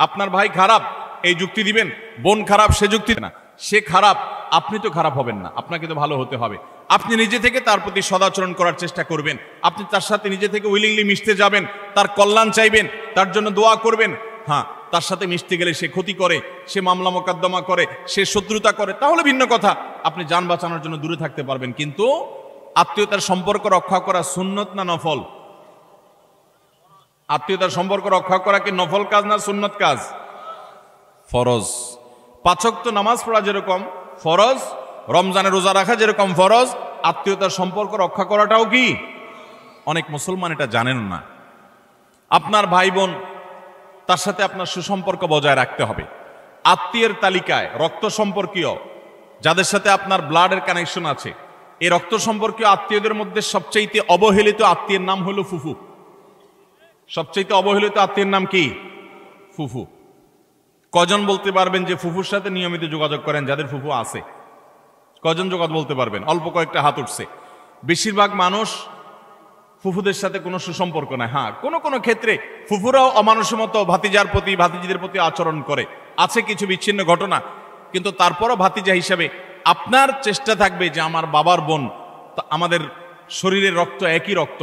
আপনার ভাই খারাপ এই যুক্তি দিবেন, বোন খারাপ সে যুক্তি না, সে খারাপ আপনি তো খারাপ হবেন না, আপনাকে তো ভালো হতে হবে। আপনি নিজে থেকে তার প্রতি সদাচরণ করার চেষ্টা করবেন, আপনি তার সাথে নিজে থেকে উইলিংলি মিশতে যাবেন, তার কল্যাণ চাইবেন, তার জন্য দোয়া করবেন। হ্যাঁ, তার সাথে মিশতে গেলে সে ক্ষতি করে, সে মামলা মোকদ্দমা করে, সে শত্রুতা করে, তাহলে ভিন্ন কথা, আপনি যান বাঁচানোর জন্য দূরে থাকতে পারবেন। কিন্তু আত্মীয়তার সম্পর্ক রক্ষা করা সুন্নত না নফল? আত্মীয়তার সম্পর্ক রক্ষা করা কি নফল কাজ না সুন্নত কাজ? ফরজ। 5 ওয়াক্ত নামাজ পড়া যেরকম ফরজ, রমজানে রোজা রাখা যেরকম ফরজ, আত্মীয়তার সম্পর্ক রক্ষা করাটাও কি? অনেক মুসলমান এটা জানেন না। আপনার ভাই বোন, তার সাথে আপনার সুসম্পর্ক বজায় রাখতে হবে। আত্মীয়ের তালিকায় রক্ত সম্পর্কীয় যাদের সাথে আপনার ব্লাডের কানেকশন আছে, এই রক্ত সম্পর্কীয় আত্মীয়দের মধ্যে সবচাইতে অবহেলিত আত্মীয়ের নাম হলো ফুফু। সবচাইতে অবহেলিত আত্মীয়ের নাম কি? ফুফু। কজন বলতে পারবেন যে ফুফুর সাথে নিয়মিত যোগাযোগ করেন? যাদের ফুফু আছে কজন যোগাযোগ বলতে পারবেন? অল্প কয়েকটা হাত উঠছে। বেশিরভাগ মানুষ ফুফুদের সাথে কোনো সুসম্পর্ক নাই। হ্যাঁ, কোনো কোনো ক্ষেত্রে ফুফুরাও অমানুষের মতো ভাতিজার প্রতি, ভাতিজিদের প্রতি আচরণ করে, আছে কিছু বিচ্ছিন্ন ঘটনা, কিন্তু তারপরও ভাতিজা হিসাবে আপনার চেষ্টা থাকবে যে আমার বাবার বোন, আমাদের শরীরের রক্ত একই রক্ত,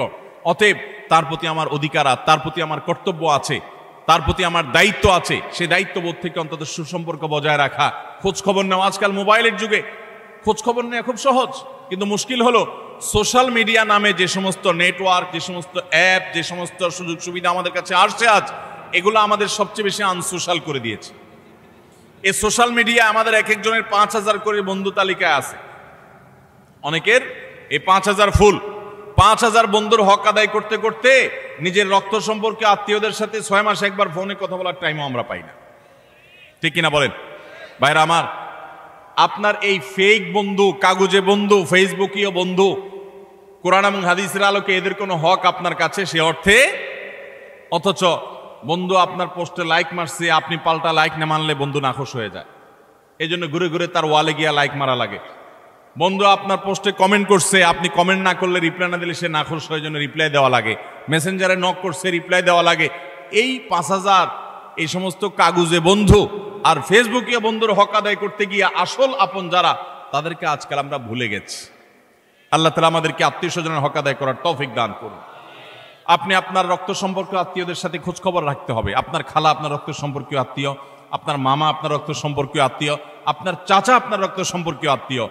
অতএব তার প্রতি আমার অধিকার, তার প্রতি আমার কর্তব্য আছে, তার প্রতি আমার দায়িত্ব আছে। সেই দায়িত্ববোধ থেকে অন্তত সুসম্পর্ক বজায় রাখা, খোঁজ খবর নেওয়া। আজকাল মোবাইলের যুগে খোঁজ খবর নেওয়া খুব সহজ, কিন্তু মুশকিল হলো সোশ্যাল মিডিয়া নামে যে সমস্ত নেটওয়ার্ক, যে সমস্ত অ্যাপ, যে সমস্ত সুযোগ সুবিধা আমাদের কাছে আসছে আজ, এগুলো আমাদের সবচেয়ে বেশি আনসোশ্যাল করে দিয়েছে। এই সোশ্যাল মিডিয়া আমাদের এক একজনের 5000 করে বন্ধু তালিকায় আছে। অনেকের এই 5000 ফুল। 5000 বন্ধুর হক আদায় করতে করতে নিজের রক্ত সম্পর্কে আত্মীয়দের সাথে 6 মাসে একবার ফোনে কথা বলার টাইমও আমরা পাই না। ঠিক কিনা বলেন ভাইরা আমার? আপনার এই ফেক বন্ধু, কাগজে বন্ধু, ফেসবুকীয় বন্ধু, কোরআন এবং হাদিসের আলোকে এদের কোনো হক আপনার কাছে সে অর্থে? অথচ বন্ধু আপনার পোস্টে লাইক মারছে, আপনি পাল্টা লাইক না মানলে বন্ধু নাখোশ হয়ে যায়। এই জন্য ঘুরে ঘুরে তার ওয়ালে গিয়া লাইক মারা লাগে। বন্ধু আপনার পোস্টে কমেন্ট করছে, আপনি কমেন্ট না করলে, রিপ্লাই না দিলে সে নাখোশ হয়ে, জন্য রিপ্লাই দেওয়া লাগে। মেসেঞ্জারে নক করছে, রিপ্লাই দেওয়া লাগে। এই 5000 এই সমস্ত কাগজে বন্ধু আর ফেসবুকীয় বন্ধুর হক আদায় করতে গিয়ে আসল আপন যারা, তাদেরকে আজকাল আমরা ভুলে গেছি। আল্লাহ তাআলা আমাদেরকে আত্মীয় স্বজনের হক আদায় করার তৌফিক দান করুন। আপনি আপনার রক্ত সম্পর্কীয় আত্মীয়দের সাথে খোঁজ খবর রাখতে হবে। আপনার খালা আপনার রক্ত সম্পর্কীয় আত্মীয়, আপনার মামা আপনার রক্ত সম্পর্কীয় আত্মীয়, আপনার চাচা আপনার রক্ত সম্পর্কীয় আত্মীয়।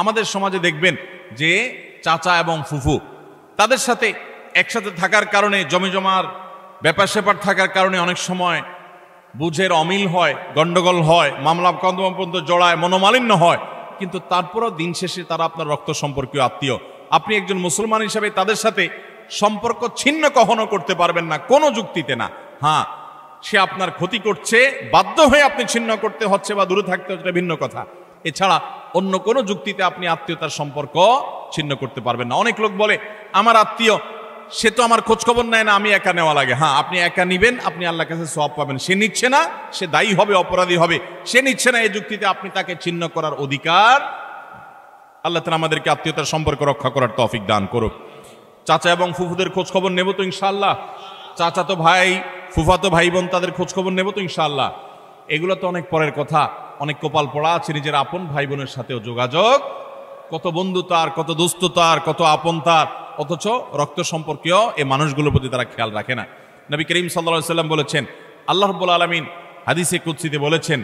আমাদের সমাজে দেখবেন যে চাচা এবং ফুফু, তাদের সাথে একসাথে থাকার কারণে, জমিজমার ব্যাপার স্যাপার থাকার কারণে অনেক সময় বুঝের অমিল হয়, গন্ডগোল হয়, মামলা মোকদ্দমা পর্যন্ত জড়ায়, মনোমালিন্য হয়। কিন্তু তারপরও দিন শেষে তারা আপনার রক্ত সম্পর্কীয় আত্মীয়। আপনি একজন মুসলমান হিসাবে তাদের সাথে সম্পর্ক ছিন্ন কখনো করতে পারবেন না, কোনো যুক্তিতে না। হ্যাঁ, সে আপনার ক্ষতি করছে, বাধ্য হয়ে আপনি ছিন্ন করতে হচ্ছে বা দূরে থাকতে হচ্ছে, ভিন্ন কথা। এছাড়া অন্য কোনো যুক্তিতে আপনি আত্মীয়তার সম্পর্ক ছিন্ন করতে পারবেন না। অনেক লোক বলে আমার আত্মীয়, সে তো আমার খোঁজ খবর নেয় না, আমি একা নেওয়া লাগে। হ্যাঁ, আপনি একা নিবেন, আপনি আল্লাহর কাছে সওয়াব পাবেন। সে নিচ্ছে না, সে দায়ী হবে, অপরাধী হবে। সে নিচ্ছে না, এই যুক্তিতে আপনি তাকে ছিন্ন করার অধিকার। আল্লাহ তাআলা আমাদেরকে আত্মীয়তার সম্পর্ক রক্ষা করার তৌফিক দান করুক। চাচা এবং ফুফুদের খোঁজ খবর নেব তো ইনশাআল্লাহ। চাচা তো ভাই, ফুফাতো ভাই বোন, তাদের খোঁজ খবর নেব তো ইনশাআল্লাহ। এগুলো তো অনেক পরের কথা। অনেক কপাল পড়া আছে নিজের আপন ভাই বোনের সাথেও যোগাযোগ। কত বন্ধু তার, কত দোস্ত তার, কত আপন তার, অথচ রক্ত সম্পর্কীয় এই মানুষগুলোর প্রতি তারা খেয়াল রাখে না। নবী করিম সাল্লাল্লাহু আলাইহি ওয়াসাল্লাম বলেছেন, আল্লাহ রাব্বুল আলামিন হাদিসে কুদসিতে বলেছেন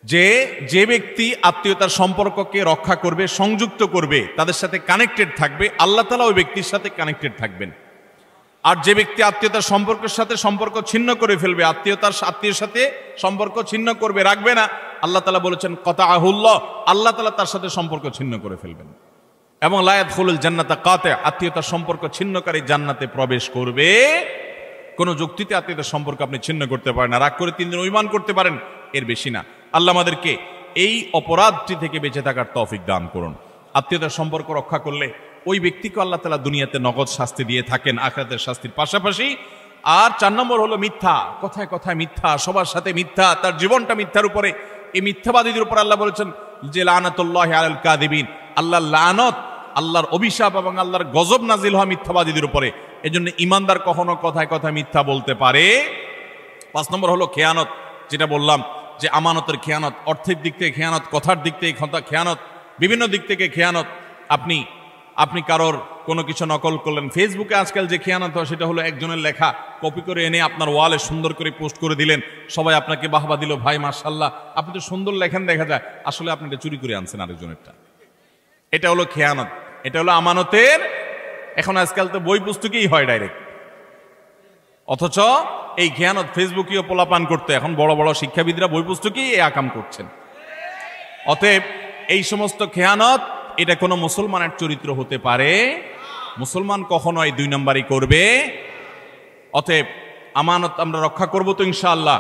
যে যে ব্যক্তি আত্মীয়তার সম্পর্ককে রক্ষা করবে, সংযুক্ত করবে, তাদের সাথে কানেক্টেড থাকবে, আল্লাহ তাআলা ওই ব্যক্তির সাথে কানেক্টেড থাকবেন। আর যে ব্যক্তি আত্মীয়তার সম্পর্কের সাথে সম্পর্ক ছিন্ন করে ফেলবে, আত্মীয়ের সাথে সম্পর্ক ছিন্ন করবে, রাখবে না, আল্লাহ তাআলা বলেছেন কাতাআহুল্লাহ, আল্লাহ তাআলা তার সাথে সম্পর্ক ছিন্ন করে ফেলবেন। এবং লা ইয়াদখুলুল জান্নাতা কাতি', আত্মীয়তার সম্পর্ক ছিন্নকারী জান্নাতে প্রবেশ করবে। কোন যুক্তিতে আত্মীয়তার সম্পর্ক আপনি ছিন্ন করতে পারেন না। রাগ করে 3 দিন অভিমান করতে পারেন, এর বেশি না। আল্লাহ আমাদেরকে এই অপরাধটি থেকে বেঁচে থাকার তৌফিক দান করুন। আত্মীয়তার সম্পর্ক রক্ষা করলে ওই ব্যক্তিকে আল্লাহ তাআলা দুনিয়াতে নগদ শাস্তি দিয়ে থাকেন আখিরাতের শাস্তির পাশাপাশি। আর 4 নম্বর হলো মিথ্যা, কথায় কথায় মিথ্যা, সবার সাথে মিথ্যা, তার জীবনটা মিথ্যার উপরে। এই মিথ্যাবাদীদের উপর আল্লাহ বলেছেন যে লানাতুল্লাহি আলাল কাযিবিন, আল্লাহর লানত, আল্লাহর অভিশাপ এবং আল্লাহর গজব নাজিল হয় মিথ্যাবাদীদের উপরে। এজন্য ঈমানদার কখনো কথায় কথায় মিথ্যা বলতে পারে। 5 নম্বর হলো খেয়ানত, যেটা বললাম যে আমানতের খেয়ানত, অর্থের দিক থেকে খেয়ানত, কথার দিক থেকে খেয়ানত, বিভিন্ন দিক থেকে খেয়ানত। আপনি কারোর কোনো কিছু নকল করলেন, ফেসবুকে আজকাল যে খেয়ানত হয় সেটা হলো একজনের লেখা কপি করে এনে আপনার ওয়ালে সুন্দর করে পোস্ট করে দিলেন, সবাই আপনাকে বাহবা দিল, ভাই মাশাআল্লাহ আপনি তো সুন্দর লেখেন, দেখা যায় আসলে আপনি এটা চুরি করে আনছেন আরেকজনেরটা। এটা হলো খেয়ানত, এটা হলো আমানতের। এখন আজকাল তো বই পুস্তকেই হয় ডাইরেক্ট, অথচ এই খেয়ানত ফেসবুকেও পোলাপান করতে এখন বড় বড় শিক্ষাবিদরা বই পুস্তকেই এই আকাম করছেন। অতএব এই সমস্ত খেয়ানত, এটা কোনো মুসলমানের চরিত্র হতে পারে? মুসলমান কখনো এই 2 নম্বরই করবে। অতএব আমানত আমরা রক্ষা করব তো ইনশাআল্লাহ।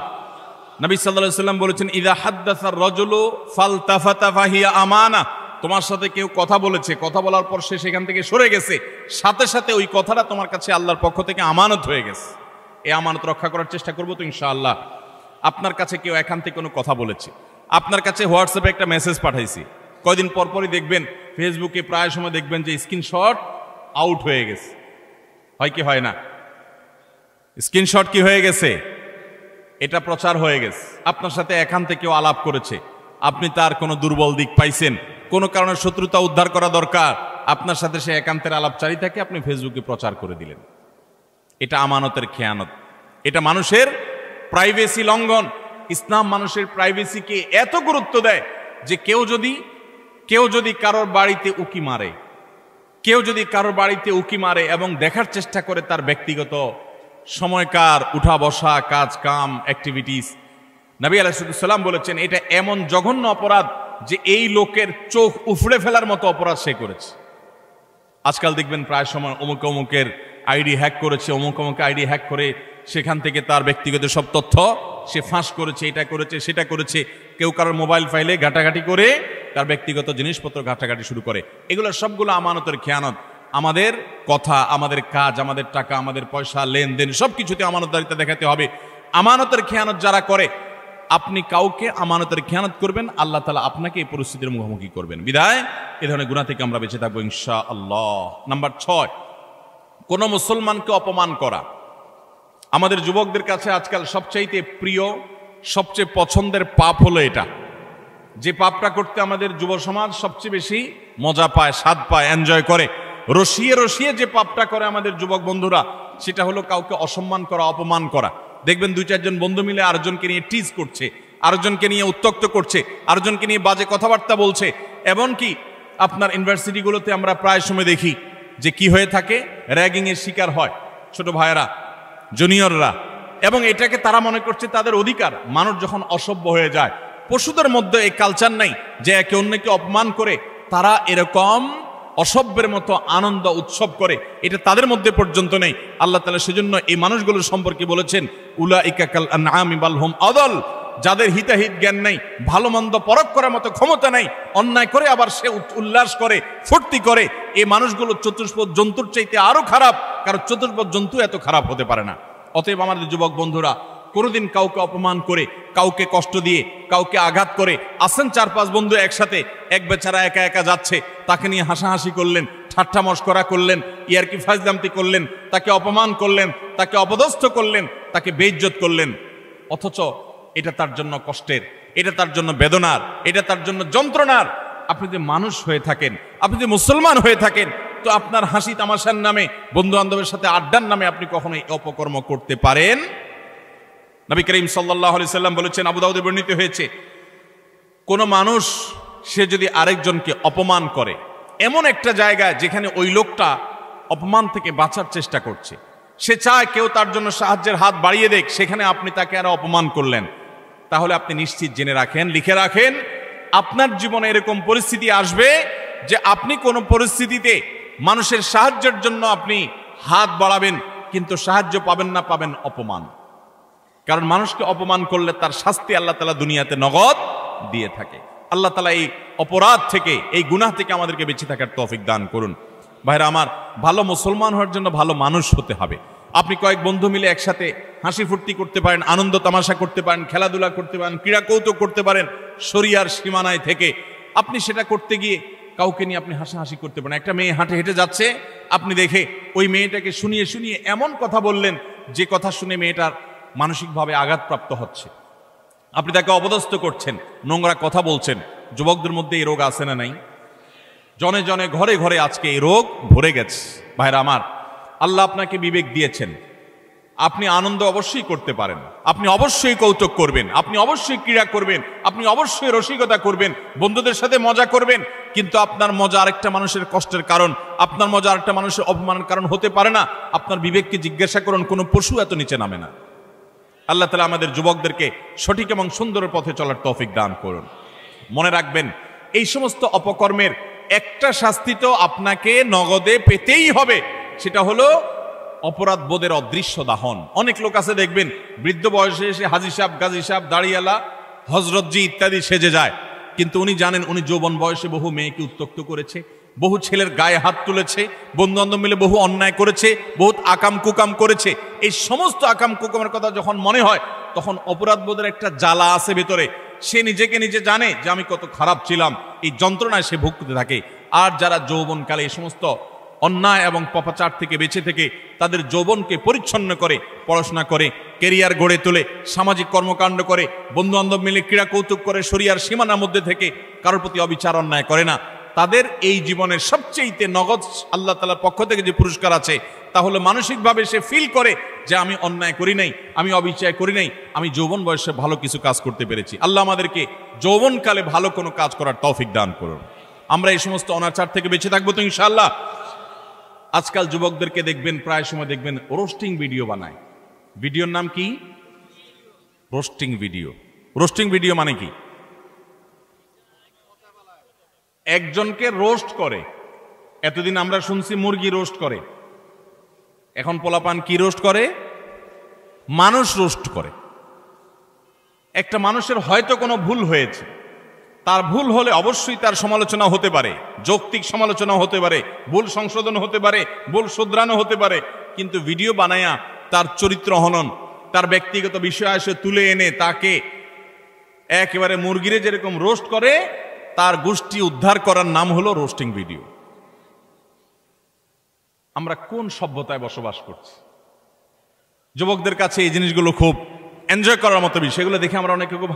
নবী সাল্লাল্লাহু আলাইহি ওয়াসাল্লাম বলেছেন ইযা হাদ্দাসা আর-রাজুলু ফালতাফাতা ফাহিয়া আমানা, তোমার সাথে কেউ কথা বলেছে, কথা বলার পর সে সেখান থেকে সরে গেছে, সাথে সাথে ওই কথাটা তোমার কাছে আল্লাহর পক্ষ থেকে আমানত হয়ে গেছে। এই আমানত রক্ষা করার চেষ্টা করব তো ইনশাআল্লাহ। আপনার কাছে কেউ এখান থেকে কোনো কথা বলেছে, আপনার কাছে হোয়াটসঅ্যাপে একটা মেসেজ পাঠাইছি, কয়দিন পরপরই দেখবেন ফেসবুকে প্রায় সময় দেখবেন যে স্ক্রিনশট আউট হয়ে গেছে, হয় কি হয় না? স্ক্রিনশট কি হয়ে গেছে? এটা প্রচার হয়ে গেছে। আপনার সাথে এখান থেকেও আলাপ করেছে, আপনি তার কোনো দুর্বল দিক পাইছেন, কোনো কারণে শত্রুতা উদ্ধার করা দরকার, আপনার সাথে সে একান্তের আলাপচারী থাকে, আপনি ফেসবুকে প্রচার করে দিলেন। এটা আমানতের খেয়ানত, এটা মানুষের প্রাইভেসি লঙ্ঘন। ইসলাম মানুষের প্রাইভেসিকে এত গুরুত্ব দেয় যে কেউ যদি কারোর বাড়িতে উকি মারে, এবং দেখার চেষ্টা করে তার ব্যক্তিগত সময়কার উঠা বসা, কাজ কাম, অ্যাক্টিভিটিস, নবী আলাইহিস সালাম বলেছেন এটা এমন জঘন্য অপরাধ যে এই লোকের চোখ উফড়ে ফেলার মতো অপরাধ সে করেছে। আজকাল দেখবেন প্রায় সময় অমুকের আইডি হ্যাক করেছে, অমুক আইডি হ্যাক করে সেখান থেকে তার ব্যক্তিগত সব তথ্য সে ফাঁস করেছে, এটা করেছে সেটা করেছে। কেউ কারোর মোবাইল ফাইলে ঘাটাঘাটি করে তার ব্যক্তিগত জিনিসপত্র ঘাটাঘাটি শুরু করে। এগুলো সবগুলো আমানতের খেয়ানত। আমাদের কথা, আমাদের কাজ, আমাদের টাকা, আমাদের পয়সা, লেনদেন সবকিছুতে আমানতদারিতা দেখাতে হবে। আমানতের খেয়ানত যারা করে, আপনি কাউকে আমানতের খেয়ানত করবেন, আল্লাহ তাআলা আপনাকে এই পরিস্থিতির মুখোমুখি করবেন। বিদায় এ ধরনের গুনাহ থেকে আমরা বেঁচে থাকবো ইনশাআল্লাহ। নাম্বার 6, কোন মুসলমানকে অপমান করা। আমাদের যুবকদের কাছে আজকাল সবচাইতে প্রিয়, সবচেয়ে পছন্দের পাপ হলো এটা, যে পাপটা করতে আমাদের যুব সমাজ সবচেয়ে বেশি মজা পায়, স্বাদ পায়, এনজয় করে। রসিয়ে রসিয়ে যে পাপটা করে আমাদের যুবক বন্ধুরা, সেটা হলো কাউকে অসম্মান করা, অপমান করা। দেখবেন 2-4 জন বন্ধু মিলে আরেকজনকে নিয়ে টিজ করছে, আরেকজনকে নিয়ে উত্ত্যক্ত করছে, আরেকজনকে নিয়ে বাজে কথাবার্তা বলছে। এমনকি আপনার ইউনিভার্সিটিগুলোতে আমরা প্রায় সময় দেখি যে কি হয়ে থাকে, র্যাগিং এর শিকার হয় ছোট ভাইয়েরা, জুনিয়ররা, এবং এটাকে তারা মনে করছে তাদের অধিকার। মানুষ যখন অসভ্য হয়ে যায়, পশুদের মধ্যে এই কালচার নাই যে একে অন্যকে অপমান করে তারা এরকম অসভ্যের মতো আনন্দ উৎসব করে, এটা তাদের মধ্যে পর্যন্ত নেই। আল্লাহ তাআলা সেজন্য এই মানুষগুলোর সম্পর্কে বলেছেন উলাইকা কাল আনআমি বাল হুম আদাল, যাদের হিতাহিত জ্ঞান নেই, ভালো মন্দ পরখ করার মতো ক্ষমতা নেই, অন্যায় করে আবার সে উল্লাস করে, ফুর্তি করে, এই মানুষগুলো চতুষ্পদ জন্তুর চাইতে আরো খারাপ, কারণ চতুষ্পদ জন্তু এত খারাপ হতে পারে না। অতএব আমাদের যুবক বন্ধুরা, কোনোদিন কাউকে অপমান করে, কাউকে কষ্ট দিয়ে, কাউকে আঘাত করে, আসেন 4-5 বন্ধু একসাথে, এক বেচারা একা একা যাচ্ছে, তাকে নিয়ে হাসাহাসি করলেন, ঠাট্টা মশকরা করলেন, ইয়ারকি ফাজলামতি করলেন, তাকে অপমান করলেন, তাকে অপদস্থ করলেন, তাকে বেইজ্জত করলেন, অথচ এটা তার জন্য কষ্টের, এটা তার জন্য বেদনার, এটা তার জন্য যন্ত্রণার। আপনি যে মানুষ হয়ে থাকেন, আপনি যে মুসলমান হয়ে থাকেন, তো আপনার হাসি তামাশার নামে, বন্ধু বান্ধবের সাথে আড্ডার নামে আপনি কখনোই অপকর্ম করতে পারেন? নবী করিম সাল্লাল্লাহু আলাইহি সাল্লাম বলেছেন, আবু দাউদে বর্ণিত হয়েছে, কোনো মানুষ সে যদি আরেকজনকে অপমান করে এমন একটা জায়গায় যেখানে ওই লোকটা অপমান থেকে বাঁচার চেষ্টা করছে, সে চায় কেউ তার জন্য সাহায্যের হাত বাড়িয়ে দেখ, সেখানে আপনি তাকে আরো অপমান করলেন, তাহলে আপনি নিশ্চিত জেনে রাখেন, লিখে রাখেন, আপনার জীবনে এরকম পরিস্থিতি আসবে যে আপনি কোনো পরিস্থিতিতে মানুষের সাহায্যের জন্য আপনি হাত বাড়াবেন, কিন্তু সাহায্য পাবেন না, পাবেন অপমান। কারণ মানুষকে অপমান করলে তার শাস্তি আল্লাহ তাআলা দুনিয়াতে নগদ দিয়ে থাকে। আল্লাহ তাআলা এই অপরাধ থেকে, এই গুনাহ থেকে আমাদেরকে বেঁচে থাকার তৌফিক দান করুন। ভাইরা আমার, ভালো মুসলমান হওয়ার জন্য ভালো মানুষ হতে হবে। আপনি কয়েক বন্ধু মিলে একসাথে হাসি ফুর্তি করতে পারেন, আনন্দ তামাশা করতে পারেন, খেলাধুলা করতে পারেন, ক্রীড়া কৌতুক করতে পারেন, শরিয়ার সীমানায় থেকে আপনি সেটা করতে গিয়ে কাউকে নিয়ে আপনি হাসাহাসি করতে পারেন। একটা মেয়ে হাঁটে হেঁটে যাচ্ছে, আপনি দেখে ওই মেয়েটাকে শুনিয়ে শুনিয়ে এমন কথা বললেন যে কথা শুনে মেয়েটার মানসিকভাবে আঘাতপ্রাপ্ত হচ্ছে, আপনি তাকে অপদস্থ করছেন, নোংরা কথা বলছেন। যুবকদের মধ্যে এই রোগ আছে না নাই? জনে জনে ঘরে ঘরে আজকে এই রোগ ভরে গেছে। ভাইরা আমার, আল্লাহ আপনাকে বিবেক দিয়েছেন, আপনি আনন্দ অবশ্যই করতে পারেন, আপনি অবশ্যই কৌতুক করবেন, আপনি অবশ্যই ক্রীড়া করবেন, আপনি অবশ্যই রসিকতা করবেন, বন্ধুদের সাথে মজা করবেন, কিন্তু আপনার মজা আরেকটা মানুষের কষ্টের কারণ, আপনার মজা আরেকটা মানুষের অপমানের কারণ হতে পারে না। আপনার বিবেককে জিজ্ঞাসা করুন, কোনো পশু এত নিচে নামে না। আল্লাহ তাআলা আমাদের যুবকদেরকে সঠিক এবং সুন্দর পথে চলার তৌফিক দান করুন। মনে রাখবেন, এই সমস্ত অপকর্মের একটা শাস্তি তো আপনাকে নগদে পেতেই হবে, সেটা হলো অপরাধ বোধের অদৃশ্য দাহন। অনেক লোক আছে দেখবেন, বৃদ্ধ বয়সে এসে হাজী সাহেব, গাজী সাহেব, দাড়িওয়ালা, হজরতজি ইত্যাদি সেজে যায়, কিন্তু উনি জানেন উনি যৌবন বয়সে বহু মেয়েকে উত্ত্যক্ত করেছে, বহু ছেলের গায়ে হাত তুলেছে, বন্ধু বান্ধব মিলে বহু অন্যায় করেছে, বহুত আকাম কুকাম করেছে। এই সমস্ত আকাম কুকামের কথা যখন মনে হয়, তখন অপরাধ বোধের একটা জ্বালা আছে ভেতরে, সে নিজেকে নিজে জানে যে আমি কত খারাপ ছিলাম, এই যন্ত্রণায় সে ভুগতে থাকে। আর যারা যৌবনকালে এই সমস্ত অন্যায় এবং পাপাচার থেকে বেঁচে থেকে তাদের যৌবনকে পরিচ্ছন্ন করে, পড়াশোনা করে, কেরিয়ার গড়ে তোলে, সামাজিক কর্মকাণ্ড করে, বন্ধু বান্ধব মিলে ক্রীড়া কৌতুক করে, শরিয়ার সীমানার মধ্যে থেকে কারোর প্রতি অবিচার অন্যায় করে না, তাদের এই জীবনের সবচেয়ে নগদ আল্লাহ তাআলার পক্ষ থেকে যে পুরস্কার আছে, তাহলে মানসিকভাবে সে ফিল করে যে আমি অন্যায় করি নাই, আমি অবিচার করি নাই, আমি যৌবন বয়সে ভালো কিছু কাজ করতে পেরেছি। আল্লাহ আমাদেরকে যৌবনকালে ভালো কোনো কাজ করার তৌফিক দান করুন। আমরা এই সমস্ত অনাচার থেকে বেঁচে থাকবো তো ইনশাআল্লাহ। আজকাল যুবকদেরকে দেখবেন, প্রায় সময় দেখবেন রোস্টিং ভিডিও বানায়। ভিডিওর নাম কি? Roasting video. রোস্টিং ভিডিও মানে কি? একজনকে রোস্ট করে। এতদিন আমরা শুনছি মুরগি রোস্ট করে, এখন পোলাপান কি রোস্ট করে? মানুষ রোস্ট করে। একটা মানুষের হয়তো কোনো ভুল হয়েছে, তার ভুল হলে অবশ্যই তার সমালোচনা হতে পারে, যৌক্তিক সমালোচনা হতে পারে, ভুল সংশোধন হতে পারে, ভুল শুধরানো হতে পারে, কিন্তু ভিডিও বানায়া তার চরিত্র হনন, তার ব্যক্তিগত বিষয় এসে তুলে এনে তাকে একেবারে মুরগিরে যেরকম রোস্ট করে, তার গোষ্ঠী উদ্ধার করার নাম হলো রোস্টিং ভিডিও। আমরা কোন সভ্যতায় বসবাস করছি? যুবকদের কাছে এই জিনিসগুলো খুব এনজয় করার মতো বিষয়, এগুলো দেখে আমরা অনেকে খুব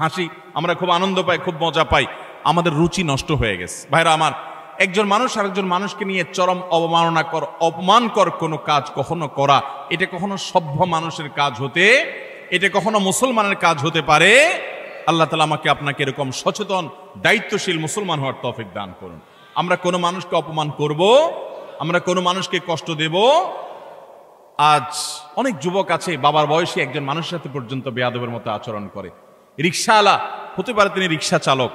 হাসি, আমরা খুব আনন্দ পাই, খুব মজা পাই। আমাদের রুচি নষ্ট হয়ে গেছে। ভাইরা আমার, একজন মানুষ আরেকজন মানুষকে নিয়ে চরম অপমানকর কোনো কাজ কখনো করা, এটা কখনো সভ্য মানুষের কাজ এটা কখনো মুসলমানের কাজ হতে পারে? আল্লাহ তাআলা আমাকে আপনাকে এরকম সচেতন দায়িত্বশীল মুসলমান হওয়ার তৌফিক দান করুন। আমরা কোনো মানুষকে অপমান করব, আমরা কোনো মানুষকে কষ্ট দেব? আজ অনেক যুবক আছে বাবার বয়সী একজন মানুষের সাথে পর্যন্ত বেয়াদবের মতো আচরণ করে। রিক্সাওয়ালা হতে পারে, তিনি রিক্সা চালক,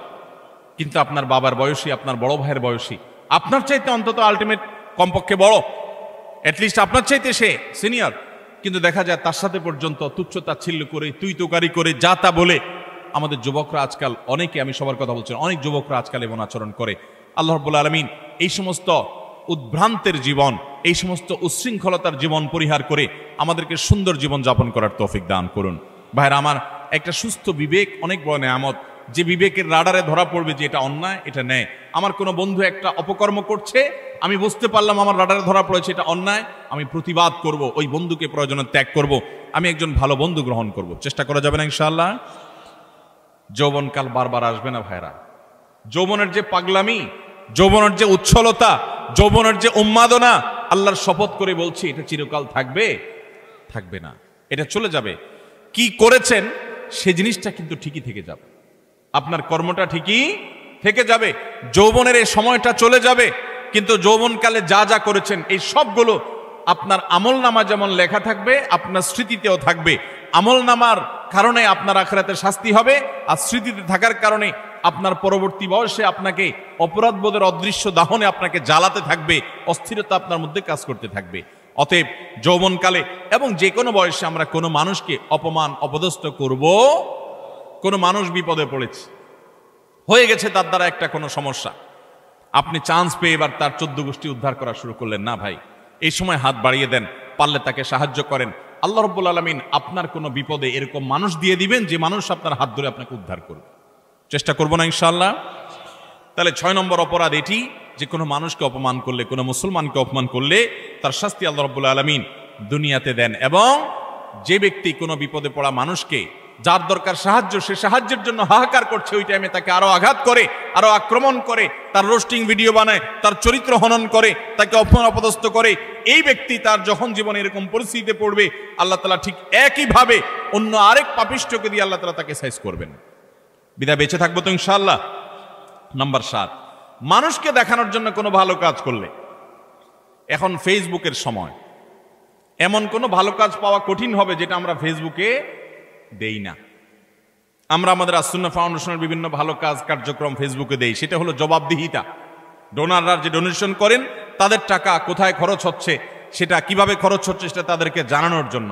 কিন্তু আপনার বাবার বয়সী, আপনার বড় ভাইয়ের বয়সী, আপনার চাইতে অন্তত আলটিমেট কমপক্ষে বড়, অ্যাটলিস্ট আপনার চাইতে সে সিনিয়র, কিন্তু দেখা যায় তার সাথে পর্যন্ত তুচ্ছ তাচ্ছিল্য করে, তুই তোকারি করে, যা তা বলে আমাদের যুবকরা আজকাল, অনেকে, আমি সবার কথা বলছি, অনেক যুবকরা আজকাল এমন আচরণ করে। আল্লাহ রাব্বুল আলামিন এই সমস্ত উদ্ভ্রান্তের জীবন, এই সমস্ত উচ্ছৃঙ্খলতার জীবন পরিহার করে আমাদেরকে সুন্দর জীবন যাপন করার তৌফিক দান করুন। ভাইরা আমার, একটা সুস্থ বিবেক অনেক বড় নেয়ামত, যে বিবেকের রাডারে ধরা পড়বে যে এটা অন্যায়, এটা ন্যায়। আমার কোনো বন্ধু একটা অপকর্ম করছে, আমি বুঝতে পারলাম আমার রাডারে ধরা পড়েছে এটা অন্যায়, আমি প্রতিবাদ করব, ওই বন্ধুকে প্রয়োজনে ত্যাগ করব, আমি একজন ভালো বন্ধু গ্রহণ করব। চেষ্টা করা যাবে না ইনশাআল্লাহ? যৌবনকাল বারবার আসবে না ভাইরা। যৌবনের যে পাগলামি, যৌবনের যে উচ্ছলতা, যৌবনের যে উন্মাদনা, আল্লাহর শপথ করে বলছি এটা চিরকাল থাকবে? থাকবে না, এটা চলে যাবে। কি করেছেন সে জিনিসটা কিন্তু ঠিকই থেকে যাবে। আপনার কর্মটা ঠিকই থেকে যাবে। যৌবনের এই সময়টা চলে যাবে, কিন্তু যৌবনকালে যা যা করেছেন এই সবগুলো আপনার আমলনামা যেমন লেখা থাকবে, আপনার স্মৃতিতেও থাকবে। আমলনামার কারণে আপনার আখিরাতে শাস্তি হবে, আর স্মৃতিতে থাকার কারণে আপনার পরবর্তী বয়সে আপনাকে অপরাধবোধের অদৃশ্য দাহনে আপনাকে জ্বালাতে থাকবে, অস্থিরতা আপনার মধ্যে কাজ করতে থাকবে। অতএব যৌবনকালে এবং যে কোনো বয়সে আমরা কোনো মানুষকে অপমান অপদস্থ করব। কোনো মানুষ বিপদে পড়েছে, হয়ে গেছে তার দ্বারা একটা কোনো সমস্যা, আপনি চান্স পেয়ে এবার তার 14 গোষ্ঠী উদ্ধার করা শুরু করলেন না ভাই। এই সময় হাত বাড়িয়ে দেন, পারলে তাকে সাহায্য করেন। আল্লাহ রাব্বুল আলামিন আপনার কোনো বিপদে এরকম মানুষ দিয়ে দিবেন যে মানুষ আপনার হাত ধরে আপনাকে উদ্ধার করবে। চেষ্টা করবো না ইনশাআল্লাহ? তাহলে 6 নম্বর অপরাধ এটি যে কোনো মানুষকে অপমান করলে, কোনো মুসলমানকে অপমান করলে তার শাস্তি আল্লাহ রাব্বুল আলামিন দুনিয়াতে দেন। এবং যে ব্যক্তি কোনো বিপদে পড়া মানুষকে, যার দরকার সাহায্য, সে সাহায্যের জন্য হাহাকার করছে, ওই টাইমে তাকে আরো আঘাত করে, আরো আক্রমণ করে, তার রোস্টিং ভিডিও বানায়, তার চরিত্র হনন করে, তাকে অপমান অপদস্থ করে, এই ব্যক্তি তার যখন জীবনে এরকম পরিস্থিতিতে পড়বে, আল্লাহ তাআলা ঠিক একইভাবে অন্য আরেক পাপিষ্ঠকে দিয়ে আল্লাহ তাআলা তাকে সাইজ করবেন। বিদায় বেঁচে থাকবো তো ইনশাআল্লাহ। নাম্বার 7, মানুষকে দেখানোর জন্য কোনো ভালো কাজ করলে, এখন ফেসবুকের সময়, এমন কোনো ভালো কাজ পাওয়া কঠিন হবে যেটা আমরা ফেসবুকে দেই না। আমরা আমাদের আস-সুন্নাহ ফাউন্ডেশনের বিভিন্ন ভালো কাজ কার্যক্রম ফেসবুকে দেই, সেটা হলো জবাবদিহিতা। ডোনাররা যে ডোনেশন করেন তাদের টাকা কোথায় খরচ হচ্ছে, সেটা কিভাবে খরচ হচ্ছে, সেটা তাদেরকে জানানোর জন্য।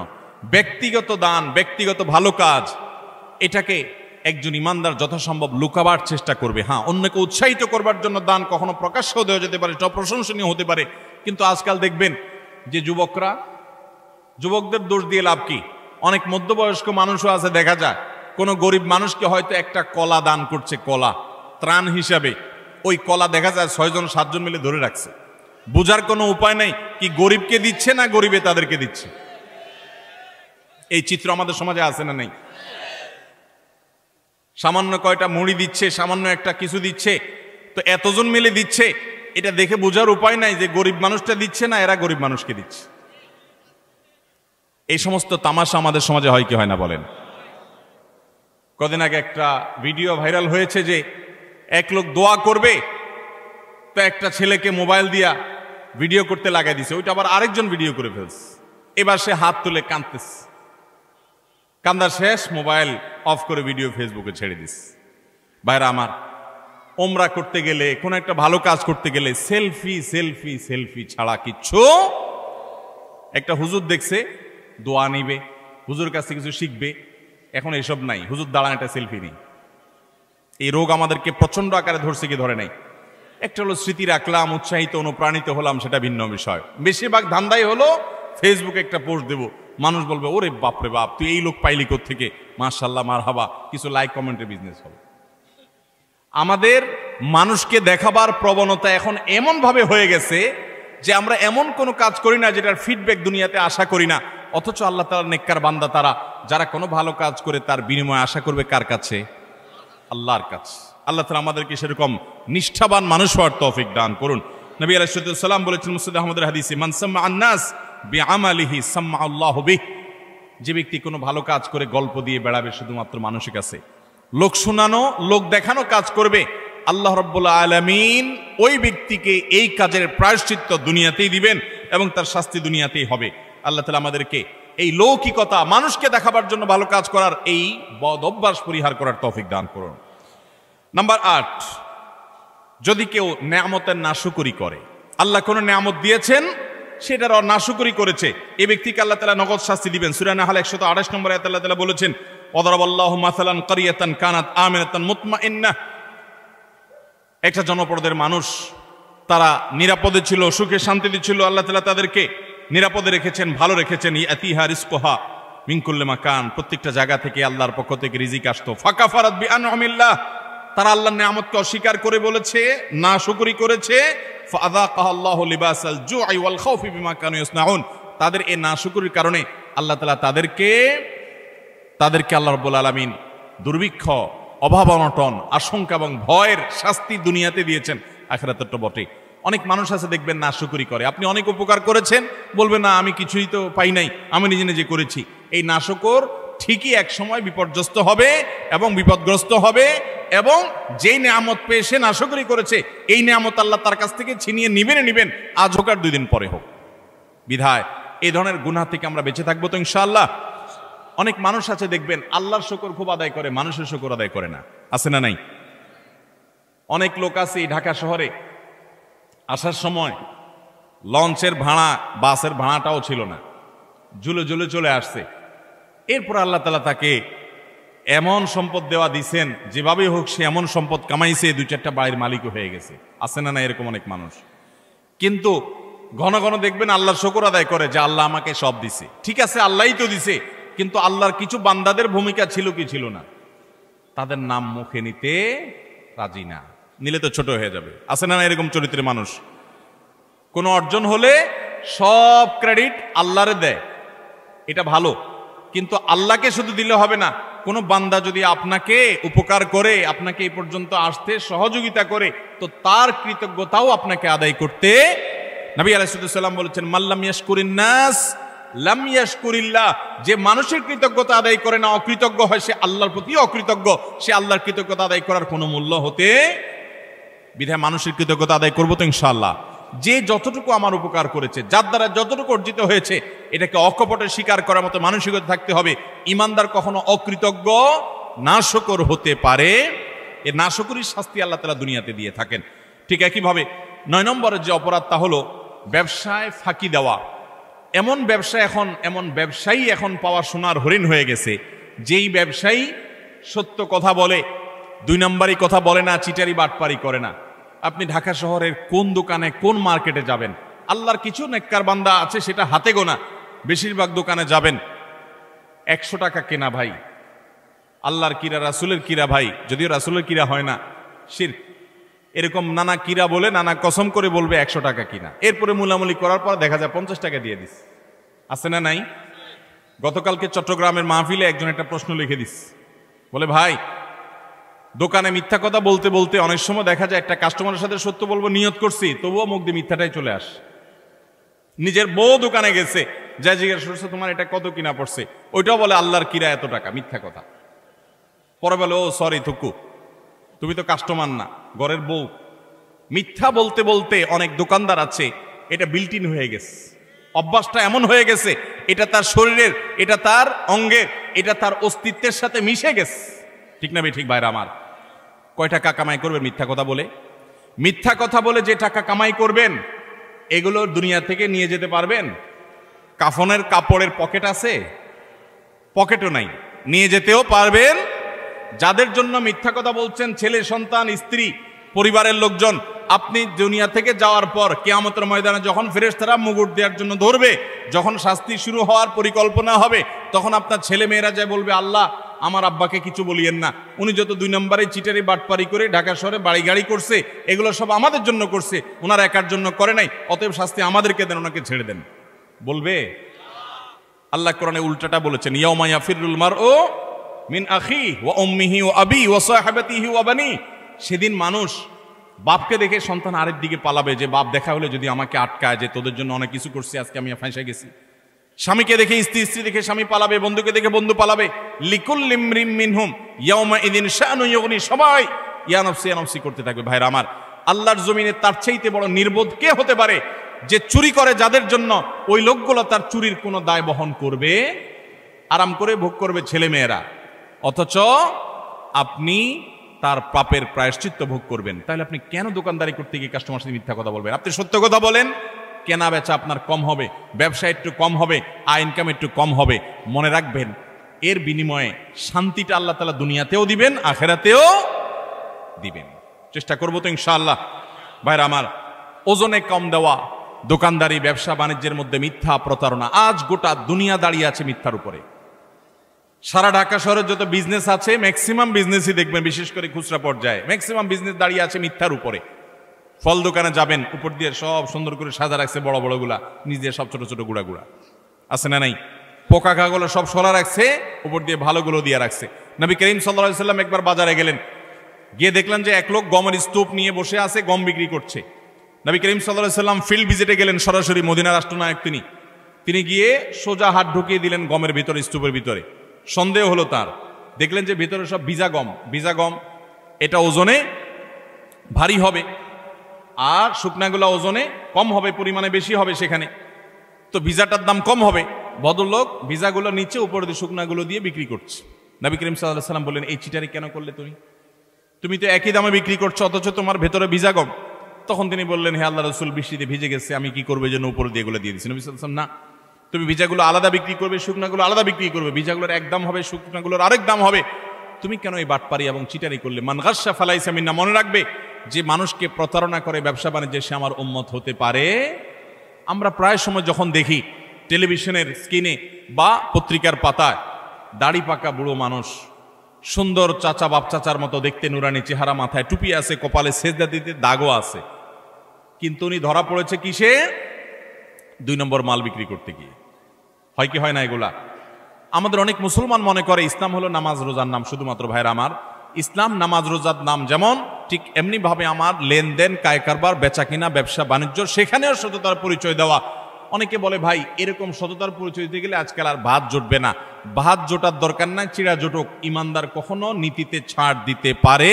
ব্যক্তিগত দান, ব্যক্তিগত ভালো কাজ, এটাকে একজন ইমানদার যথাসম্ভব লুকাবার চেষ্টা করবে। হ্যাঁ, অন্যকে উৎসাহিত করবার জন্য দান কখনো প্রকাশ্যও দেওয়া যেতে পারে, সেটা প্রশংসনীয় হতে পারে। কিন্তু আজকাল দেখবেন যে যুবকদের দোষ দিয়ে লাভ কি? অনেক মধ্যবয়স্ক মানুষও আছে, দেখা যায় কোনো গরিব মানুষকে হয়তো একটা কলা দান করছে, কলা ত্রাণ হিসাবে, ওই কলা দেখা যায় 6 জন 7 জন মিলে ধরে রাখছে। বোঝার কোনো উপায় নাই কি গরিবকে দিচ্ছে না গরিবে তাদেরকে দিচ্ছে। এই চিত্র আমাদের সমাজে আছে না নেই? সামান্য কয়টা মুড়ি দিচ্ছে, সামান্য একটা কিছু দিচ্ছে, তো এতজন মিলে দিচ্ছে, এটা দেখে বোঝার উপায় নাই যে গরিব মানুষটা দিচ্ছে না এরা গরিব মানুষকে দিচ্ছে। এই সমস্ত তামাশা আমাদের সমাজে হয় কি হয় না বলেন? কদিন আগে একটা ভিডিও ভাইরাল হয়েছে যে এক লোক দোয়া করবে, তো একটা ছেলেকে মোবাইল দিয়া ভিডিও করতে লাগাই দিছে, ওইটা আবার আরেকজন ভিডিও করে ফেলছে। এবার সে হাত তুলে কাঁদতেছে, কান্দা শেষ, মোবাইল অফ করে ভিডিও ফেসবুকে ছেড়ে দিস। ভাইরা আমার, ওমরা করতে গেলে, কোন একটা ভালো কাজ করতে গেলে সেলফি সেলফি সেলফি ছাড়া কিচ্ছু। একটা হুজুর দেখছে দোয়া নিবে, হুজুর কাছে কিছু শিখবে, এখন এসব নাই, হুজুর দাঁড়ান একটা সেলফি নেই। এই রোগ আমাদেরকে প্রচন্ড আকারে ধরছে কি ধরে নাই? একটা হলো স্মৃতি রাখলাম, উৎসাহিত অনুপ্রাণিত হলাম, সেটা ভিন্ন বিষয়। বেশিরভাগ ধান্দাই হলো ফেসবুকে একটা পোস্ট দেবো, মানুষ বলবে ওরে বাপরে বাপ, তুই এই লোক পাইলি কোত্থেকে, মাশাআল্লাহ মারহাবা, কিছু লাইক কমেন্টের বিজনেস হবে। আমাদের মানুষকে দেখাবার প্রবণতা এখন এমন ভাবে হয়ে গেছে যে আমরা এমন কোনো কাজ করি না যেটার ফিডব্যাক দুনিয়াতে আশা করি না, অথচ আল্লাহ তাআলার নেককার বান্দা তারা, যারা কোনো ভালো কাজ করে তার বিনিময় আশা করবে কার কাছে? আল্লাহর কাছে। আল্লাহ তাআলা আমাদেরকে সেরকম নিষ্ঠাবান মানুষ হওয়ার তৌফিক দান করুন। নবী আলাইহিস সালাম বলেছেন মুসনাদ আহমদের হাদিসে, মান সাম্মা আন-নাস বিআমালিহি সাম্মা আল্লাহু বিহি। যে ব্যক্তি কোনো ভালো কাজ করে গল্প দিয়ে বেড়াবে শুধুমাত্র মানুষের কাছে, লোক শোনানো, লোক দেখানো কাজ করবে, আল্লাহ রাব্বুল আলামিন ওই ব্যক্তিকে এই কাজের প্রায়শ্চিত্ত দুনিয়াতেই দিবেন এবং তার শাস্তি দুনিয়াতেই হবে। আল্লাহ তাআলা আমাদেরকে এই লৌকিকতা, মানুষকে দেখাবার জন্য ভালো কাজ করার এই বদ অভ্যাস পরিহার করার তৌফিক দান করুন। নাম্বার 8, যদি কেউ নেয়ামতের নাশুকরি করে, আল্লাহ কোনো নেয়ামত দিয়েছেন সেটার নাশুকরি করেছে, এই ব্যক্তিকে আল্লাহ তাআলা নগদ শাস্তি দিবেন। সূরা নাহল 128 নম্বরে আল্লাহ তাআলা বলেছেন, ওয়াদারাবাল্লাহু মাসালান কারিয়াতান কানাত আমিনাতান মুতমাইন্নাহ। একটা জনপদের মানুষ, তারা নিরাপদে ছিল, সুখে শান্তিতে ছিল, আল্লাহ তাআলা তাদেরকে নিরাপদে রেখেছেন, ভালো রেখেছেন। ইয়াতিহা রিজকুহা মিন কুল্লি মাকান, প্রত্যেকটা জায়গা থেকে আল্লাহর পক্ষ থেকে রিজিক আসতো। ফাকাফারাত বিআনউমিল্লাহ, তারা আল্লাহর নিয়ামতকে অস্বীকার করে বলেছে, নাশুকরি করেছে। ফাযাকাল্লাহু লিবাসাল জুই ওয়াল খাউফি বিমা কানু ইয়াসনাউন, তাদের এই নাশুকরির কারণে আল্লাহ তাআলা তাদেরকে আল্লাহ রাব্বুল আলামিন দুর্ভিক্ষ, অভাব অনটন, আশঙ্কা এবং ভয়ের শাস্তি দুনিয়াতে দিয়েছেন, আখিরাতে তো বটে। অনেক মানুষ আছে দেখবেন নাশুকরি করে, আপনি অনেক উপকার করেছেন, বলবেন না আমি কিছুই তো পাই নাই, আমি নিজে নিজে করেছি। এই নাশুকর ঠিকই এক সময় বিপর্যস্ত হবে এবং বিপদগ্রস্ত হবে, এবং যেই নিয়ামত পেয়ে সে নাশকরি করেছে এই নিয়ামত আল্লাহ তার কাছ থেকে ছিনিয়ে নিবেন, আজ হোক আর 2 দিন পরে হোক। বিধায় এই ধরনের গুনাহ থেকে আমরা বেঁচে থাকবো তো ইনশাআল্লাহ। অনেক মানুষ আছে দেখবেন আল্লাহর শুকর খুব আদায় করে, মানুষের শুকর আদায় করে না, আছে না নাই? অনেক লোক আছে ঢাকা শহরে আসার সময় লঞ্চের ভাড়া, বাসের ভাড়াটাও ছিল না, ঝুলে ঝুলে চলে আসছে। এরপর আল্লাহ তাআলা তাকে এমন সম্পদ দেওয়া দিছেন, যেভাবে হোক সে এমন সম্পদ কামাইছে, 2-4টা বাড়ির মালিকও হয়ে গেছে, আছে না না এরকম অনেক মানুষ। কিন্তু ঘন ঘন দেখবেন আল্লাহর শুকর আদায় করে যে আল্লাহ আমাকে সব দিছে। ঠিক আছে, আল্লাহই তো দিছে, কিন্তু আল্লাহর কিছু বান্দাদের ভূমিকা ছিল কি ছিল না, তাদের নাম মুখে নিতে রাজি না, নিলে তো ছোট হয়ে যাবে, আছে না না এরকম চরিত্রের মানুষ। কোনো অর্জন হলে সব ক্রেডিট আল্লাহরে দেয়, এটা ভালো, কিন্তু আল্লাহকে শুধু দিলে হবে না। কোনো বান্দা যদি আপনাকে উপকার করে, আপনাকে এই পর্যন্ত আসতে সহযোগিতা করে, তো তার কৃতজ্ঞতাও আপনাকে আদায় করতে, নবী আলাইহিস সালাম বলেছেন, মাল্লাম ইয়াশকুরিন নাস লাম ইয়াশকুরিল্লাহ, যে মানুষের কৃতজ্ঞতা আদায় করে না, অকৃতজ্ঞ হয়, সে আল্লাহর প্রতি অকৃতজ্ঞ, সে আল্লাহর কৃতজ্ঞতা আদায় করার কোনো মূল্য হতে। বিধায় মানুষের কৃতজ্ঞতা আদায় করবো তো ইনশাআল্লাহ। যে যতটুকু আমার উপকার করেছে, যার দ্বারা যতটুকু অর্জিত হয়েছে, এটাকে অকপটে স্বীকার করার মতো মানসিকতা থাকতে হবে। ইমানদার কখনো অকৃতজ্ঞ নাশকর হতে পারে, এ নাশকরির শাস্তি আল্লাহ তাআলা দুনিয়াতে দিয়ে থাকেন। ঠিক একইভাবে 9 নম্বরের যে অপরাধ, তা হলো ব্যবসায় ফাঁকি দেওয়া। এমন ব্যবসায়ী এখন পাওয়া সোনার হরিণ হয়ে গেছে, যেই ব্যবসায়ী সত্য কথা বলে, 2 নম্বরই কথা বলে না, চিটারি বাটপারি করে না। আপনি ঢাকা শহরের কোন দোকানে, কোন মার্কেটে যাবেন, আল্লাহর কিছু নেককার বান্দা আছে সেটা হাতে গোনা, বেশিরভাগ দোকানে যাবেন 100 টাকা কেনা ভাই, আল্লাহর কিরা, রাসূলের কিরা ভাই, যদিও রাসূলের কিরা হয় না, শিরক, এরকম নানা কিরা বলে, নানা কসম করে বলবে 100 টাকা কিনা, এরপরে মুলামুলি করার পর দেখা যায় 50 টাকা দিয়ে দিস, আছে না নাই? গতকালকে চট্টগ্রামের মাহফিলে একজন একটা প্রশ্ন লিখে দিস, বলে ভাই, দোকানে মিথ্যা কথা বলতে বলতে অনেক সময় দেখা যায় একটা কাস্টমারের সাথে সত্য বলবো নিয়ত করছি, তবুও মুখ দিয়ে মিথ্যাটাই চলে আস। নিজের বউ দোকানে গেছে, যা জিজ্ঞাসা করছে তোমার এটা কত কিনা পড়ছে, ওইটাও বলে আল্লাহর কিরা এত টাকা, মিথ্যা কথা। পরে বলে ও সরি থুকু, তুমি তো কাস্টমার না, ঘরের বউ। মিথ্যা বলতে বলতে অনেক দোকানদার আছে, এটা বিল্ট ইন হয়ে গেছে, অভ্যাসটা এমন হয়ে গেছে, এটা তার শরীরের, এটা তার অঙ্গের, এটা তার অস্তিত্বের সাথে মিশে গেছে। ঠিক না ঠিক ভাইরা আমার? কয় টাকা কামাই করবেন মিথ্যা কথা বলে? মিথ্যা কথা বলে যে টাকা কামাই করবেন, এগুলো দুনিয়া থেকে নিয়ে যেতে পারবেন? কাফনের কাপড়ের পকেট আছে? পকেটও নাই, নিয়ে যেতেও পারবেন? যাদের জন্য মিথ্যা কথা বলছেন, ছেলে সন্তান, স্ত্রী, পরিবারের লোকজন, আপনি দুনিয়া থেকে যাওয়ার পর কিয়ামতের ময়দানে যখন ফেরেশতারা মুগুর দেওয়ার জন্য ধরবে, যখন শাস্তি শুরু হওয়ার পরিকল্পনা হবে, তখন আপনার ছেলে মেয়েরা যায় বলবে, আল্লাহ আমার আব্বাকে কিছু বলিয়েন না, উনি যত 2 নম্বরে চিটারি বাটপারি করে ঢাকা শহরে বাড়ি গাড়ি করছে, এগুলো সব আমাদের জন্য করছে, ওনার একার জন্য করে নাই, অতএব শাস্তি আমাদেরকে দেন, ওনাকে ছেড়ে দেন, বলবে? আল্লাহ কোরআনে উল্টাটা বলেছেন, ইয়াউমা ইয়াফিরুল মারউ মিন আখিহি ওয়া উম্মিহি ওয়া আবিহি ওয়া সাহিবাতিহি ওয়া বানি। সেদিন মানুষ বাপকে দেখে সন্তান আরেক দিকে পালাবে, যে বাপ দেখা হলে যদি আমাকে আটকায়, যে তোদের জন্য অনেক কিছু করছি, আজকে আমি ফাঁসে গেছি। স্বামীকে দেখে স্ত্রী, স্ত্রী দেখে স্বামী পালাবে, বন্ধুকে দেখে বন্ধু পালাবে। লিকুল্লি ইমরিম মিনহুম ইয়াউমা ইযিন শাআনু ইউগনি, সবাই ইয়া নফসি করতে থাকবে। ভাইরা আমার, আল্লাহর জমিনে তার চাইতে বড় নির্বোধ কে হতে পারে, যে চুরি করে যাদের জন্য, ওই লোকগুলো তার চুরির কোনো দায় বহন করবে, আরাম করে ভোগ করবে ছেলে মেয়েরা, অথচ আপনি তার পাপের প্রায়শ্চিত্ত ভোগ করবেন। তাহলে আপনি কেন দোকানদারি করতে গিয়ে কাস্টমার সাথে মিথ্যা কথা বলবেন? আপনি সত্য কথা বলেন, কেনা বেচা আপনার কম হবে, ব্যবসা একটু কম হবে, আয় ইনকাম একটু কম হবে। মনে রাখবেন, এর বিনিময়ে শান্তিটা আল্লাহ তাআলা দুনিয়াতেও দিবেন, আখিরাতেও দিবেন। চেষ্টা করবো তো ইনশাআল্লাহ। ভাইরা আমার, ওজনে কম দেওয়া, দোকানদারি, ব্যবসা বাণিজ্যের মধ্যে মিথ্যা, প্রতারণা, আজ গোটা দুনিয়া দাঁড়িয়ে আছে মিথ্যার উপরে। সারা ঢাকা শহরের যত বিজনেস আছে, ম্যাক্সিমাম বিজনেসই দেখবেন, বিশেষ করে খুচরা পর্যায়ে ম্যাক্সিমাম বিজনেস দাঁড়িয়ে আছে মিথ্যার উপরে। ফল দোকানে যাবেন, উপর দিয়ে সব সুন্দর করে সাজা রাখছে, বড় বড় গুলা, নিচ দিয়ে সব ছোট ছোট গুড়া গুড়া, আছে না নাই? পোকা খাগুলো সব সরা রাখছে, উপর দিয়ে ভালোগুলো দিয়ে রাখছে। নবী করিম সাল্লাল্লাহু আলাইহি সাল্লাম একবার বাজারে গেলেন, গিয়ে দেখলেন যে এক লোক গমের স্তূপ নিয়ে বসে আছে, গম বিক্রি করছে। নবী করিম সাল্লাল্লাহু আলাইহি সাল্লাম ফিল্ড ভিজিটে গেলেন, সরাসরি মদিনা রাষ্ট্রনায়ক তিনি গিয়ে সোজা হাত ঢুকিয়ে দিলেন গমের ভিতরে, স্তূপের ভিতরে। সন্দেহ হলো তার, দেখলেন যে ভেতরে সব ভিজা গম, এটা ওজনে ভারী হবে আর শুকনাগুলো ওজনে কম হবে, পরিমাণে বেশি হবে সেখানে, তো ভিজাটার দাম কম হবে। ভদ্রলোক ভিজাগুলো নিচে, উপরে দিয়ে শুকনাগুলো দিয়ে বিক্রি করছে। নবী করিম সাল্লাল্লাহু আলাইহি ওয়াসাল্লাম বললেন, এই চিটারি কেন করলে তুমি তো একই দামে বিক্রি করছো, অথচ তোমার ভেতরে ভিজা গম। তখন তিনি বললেন, হে আল্লাহ রাসূল, বৃষ্টিতে ভিজে গেছে, আমি কি করবো, যেন উপরে দিয়ে এগুলো দিয়ে দিচ্ছি। নবী সাল্লাল্লাহু আলাইহি ওয়াসাল্লাম, না, তুমি ভিজাগুলো আলাদা বিক্রি করবে, শুকনাগুলো আলাদা বিক্রি করবে, ভিজাগুলোর এক দাম হবে, শুকনাগুলোর আরেক দাম হবে। তুমি কেন এই বাটপারি এবং চিটারি করলে? মান গাসসা ফালাইসা মিন্না, মনে রাখবে যে মানুষকে প্রতারণা করে ব্যবসা বাণিজ্যে সে আমার উম্মত হতে পারে। আমরা প্রায় সময় যখন দেখি টেলিভিশনের স্ক্রিনে বা পত্রিকার পাতায় দাড়ি পাকা বুড়ো মানুষ, সুন্দর চাচা বাপ চাচার মতো দেখতে, নুরানি চেহারা, মাথায় টুপি আছে, কপালে সেজদা দিতে দাগও আছে, কিন্তু উনি ধরা পড়েছে কিসে? 2 নম্বর মাল বিক্রি করতে গিয়ে। হয় কি হয় না এগুলা? আমাদের অনেক মুসলমান মনে করে ইসলাম হলো নামাজ রোজার নাম। শুধুমাত্র ভাইরা আমার, ইসলাম নামাজ রোজার নাম যেমন, ঠিক এমনি ভাবে আমার লেনদেন, কায় কারবার, বেচা কিনা, ব্যবসা বাণিজ্য, সেখানেও সততার পরিচয় দেওয়া। অনেকে বলে, ভাই এরকম সততার পরিচয় দিতে গেলে আজকাল আর ভাত জুটবে না। ভাত জোটার দরকার নাই, চিড়া জোটক। ইমানদার কখনো নীতিতে ছাড় দিতে পারে।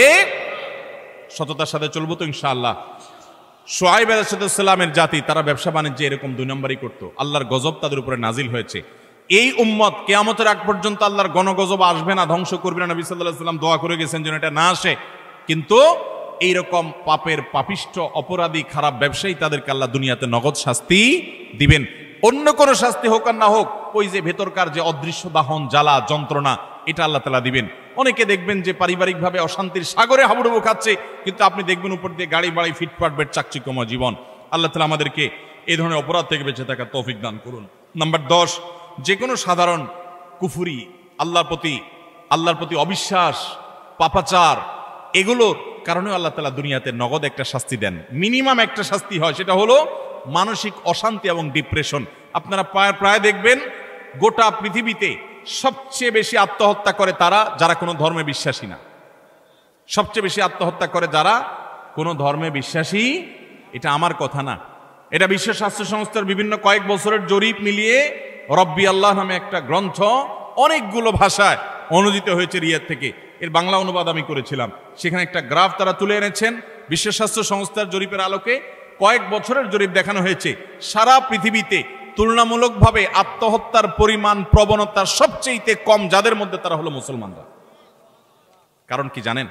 সততার সাথে চলবো তো ইনশাআল্লাহ। শুআয়ব আলাইহিস সালামের জাতি, তারা ব্যবসা বাণিজ্যে এরকম 2 নম্বরই করতো। আল্লাহর গজব তাদের উপরে নাজিল হয়েছে। এই উম্মত কিয়ামতের আগ পর্যন্ত আল্লাহর গণগজব আসবে না, ধ্বংস করবে না। নবী সাল্লাল্লাহু আলাইহি ওয়াসাল্লাম দোয়া করে গেছেন যেন এটা না আসে। কিন্তু এইরকম পাপের পাপিষ্ঠ অপরাধী খারাপ ব্যবসায়ী, তাদেরকে আল্লাহ দুনিয়াতে নগদ শাস্তি দিবেন। অন্য কোনো শাস্তি হোক আর না হোক, ওই যে ভেতরকার যে অদৃশ্য দাহন, জ্বালা, যন্ত্রণা, এটা আল্লাহ তাআলা দিবেন। অনেকে দেখবেন যে পারিবারিকভাবে অশান্তির সাগরে হাবুডুবু খাচ্ছে, কিন্তু আপনি দেখবেন উপর দিয়ে গাড়ি বাড়ি, ফিটফাট বেড, চাকচিক্যময় জীবন। আল্লাহ তাআলা আমাদেরকে এই ধরনের অপরাধ থেকে বেঁচে থাকার তৌফিক দান করুন। নাম্বার 10, যে কোনো সাধারণ কুফরি, আল্লাহর প্রতি অবিশ্বাস, পাপাচার, এগুলোর কারণে আল্লাহ তাআলা দুনিয়াতে নগদ একটা শাস্তি দেন। মিনিমাম একটা শাস্তি হয়, সেটা হলো মানসিক অশান্তি এবং ডিপ্রেশন। আপনারা প্রায় দেখবেন গোটা পৃথিবীতে সবচেয়ে বেশি আত্মহত্যা করে তারা যারা কোনো ধর্মে বিশ্বাসী না। সবচেয়ে বেশি আত্মহত্যা করে যারা কোনো ধর্মে বিশ্বাসী। এটা আমার কথা না, এটা বিশ্ব স্বাস্থ্য সংস্থার বিভিন্ন কয়েক বছরের জরিপ মিলিয়ে রব্বি আল্লাহ নামে একটা গ্রন্থ অনেকগুলো ভাষায় অনুদিত হয়েছে রিয়াদ থেকে। এর বাংলা অনুবাদ আমি করেছিলাম। সেখানে একটা গ্রাফ তারা তুলে এনেছেন। বিশ্ব স্বাস্থ্য সংস্থার জরিপের আলোকে কয়েক বছরের জরিপ দেখানো হয়েছে। সারা পৃথিবীতে তুলনামূলকভাবে আত্মহত্যার পরিমাণ, প্রবণতা সবচেয়ে কম যাদের মধ্যে, তারা হলো মুসলমানরা। কারণ কি জানেন?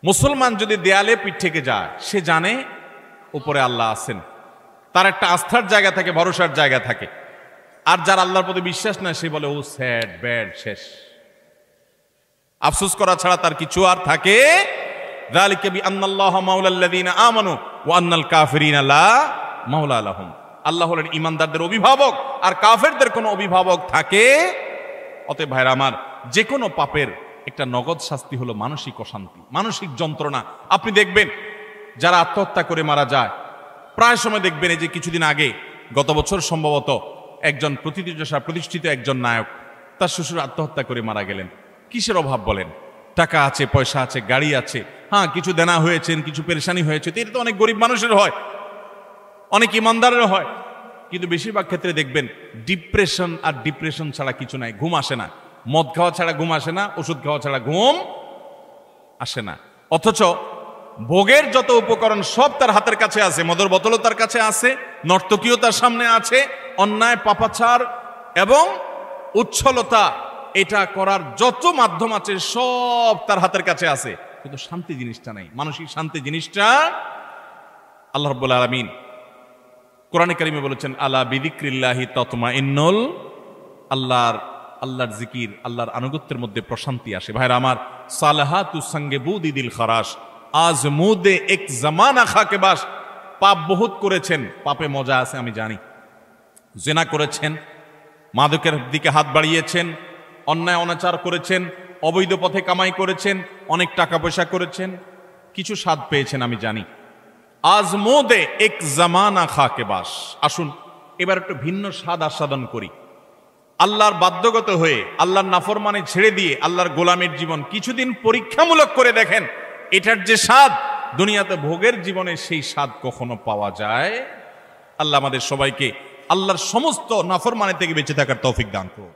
মুসলমান যদি দেয়ালে পিঠ থেকে যায়, সে জানে উপরে আল্লাহ আছেন, তার একটা আস্থার জায়গা থাকে, ভরসার জায়গা থাকে। আর যার আল্লাহর প্রতি বিশ্বাস না, সে বলে ও স্যাড, ব্যাড, শেষ। আফসোস করা ছাড়া তার কিছু আর থাকে। যালিকা বিআন্নাল্লাহা মাওলাল্লাযীনা আমানু ওয়া আন্নাল কাফিরিনা লা মাওলা লাহুম। আল্লাহ হলেন ঈমানদারদের অভিভাবক, আর কাফেরদের কোনো অভিভাবক থাকে। অতএব ভাইরা আমার, যে কোনো পাপের একটা নগদ শাস্তি হলো মানসিক অশান্তি, মানসিক যন্ত্রণা। আপনি দেখবেন যারা আত্মহত্যা করে মারা যায়, প্রায় সময় দেখবেন এই যে কিছুদিন আগে, গত বছর সম্ভবত, একজন প্রতিষ্ঠিত একজন নায়ক, তার শ্বশুর আত্মহত্যা করে মারা গেলেন। কিসের অভাব বলেন? টাকা আছে, পয়সা আছে, গাড়ি আছে, হ্যাঁ কিছু দেনা হয়েছেন, কিছু পেরেশানি হয়েছে, এটা তো অনেক গরিব মানুষের হয়, অনেক ইমানদারের হয়। কিন্তু বেশিরভাগ ক্ষেত্রে দেখবেন ডিপ্রেশন, আর ডিপ্রেশন ছাড়া কিছু নাই। ঘুম আসে না, মদ খাওয়া ছাড়া ঘুম আসে না, ওষুধ খাওয়া ছাড়া ঘুম আসে না। অথচ ভোগের যত উপকরণ সব তার হাতের কাছে আছে, মদের বোতলও তার কাছে আছে, নর্তকীও তার সামনে আছে, অন্যায়, পাপাচার এবং উচ্ছলতা এটা করার যত মাধ্যম আছে সব তার হাতের কাছে আছে, কিন্তু শান্তি জিনিসটা নাই। মানসিক শান্তি জিনিসটা আল্লাহ রাব্বুল আলামিন কোরআনে কারিমে বলেছেন, আলা বিযিক্রিল্লাহি তাতমাইন্নুল, আল্লাহর জিকির, আল্লাহর আনুগত্যের মধ্যে প্রশান্তি আসে। ভাইরা আমার, সালাহাতুস সঙ্গে বুদি দিল খারাস, আজ মুদে এক জামানা খাকে বাস। পাপ বহুত করেছেন, পাপে মজা আছে আমি জানি। জিনা করেছেন, মাদকের দিকে হাত বাড়িয়েছেন, অন্যায় অনাচার করেছেন, অবৈধ পথে কামাই করেছেন, অনেক টাকা পয়সা করেছেন, কিছু স্বাদ পেয়েছেন আমি জানি। আজ মোদে এক জামানা খাকে বাস। আসুন এবার একটু ভিন্ন স্বাদ আস্বাদন করি। আল্লাহর বাধ্যগত হয়ে, আল্লাহর নাফরমানি ছেড়ে দিয়ে আল্লাহর গোলামের জীবন কিছুদিন পরীক্ষামূলক করে দেখেন, এটার যে স্বাদ দুনিয়াতে ভোগের জীবনে, সেই স্বাদ কখনো পাওয়া যায়? আল্লাহ আমাদের সবাইকে আল্লাহর সমস্ত নাফরমানি থেকে বেঁচে থাকার তৌফিক দান করুন।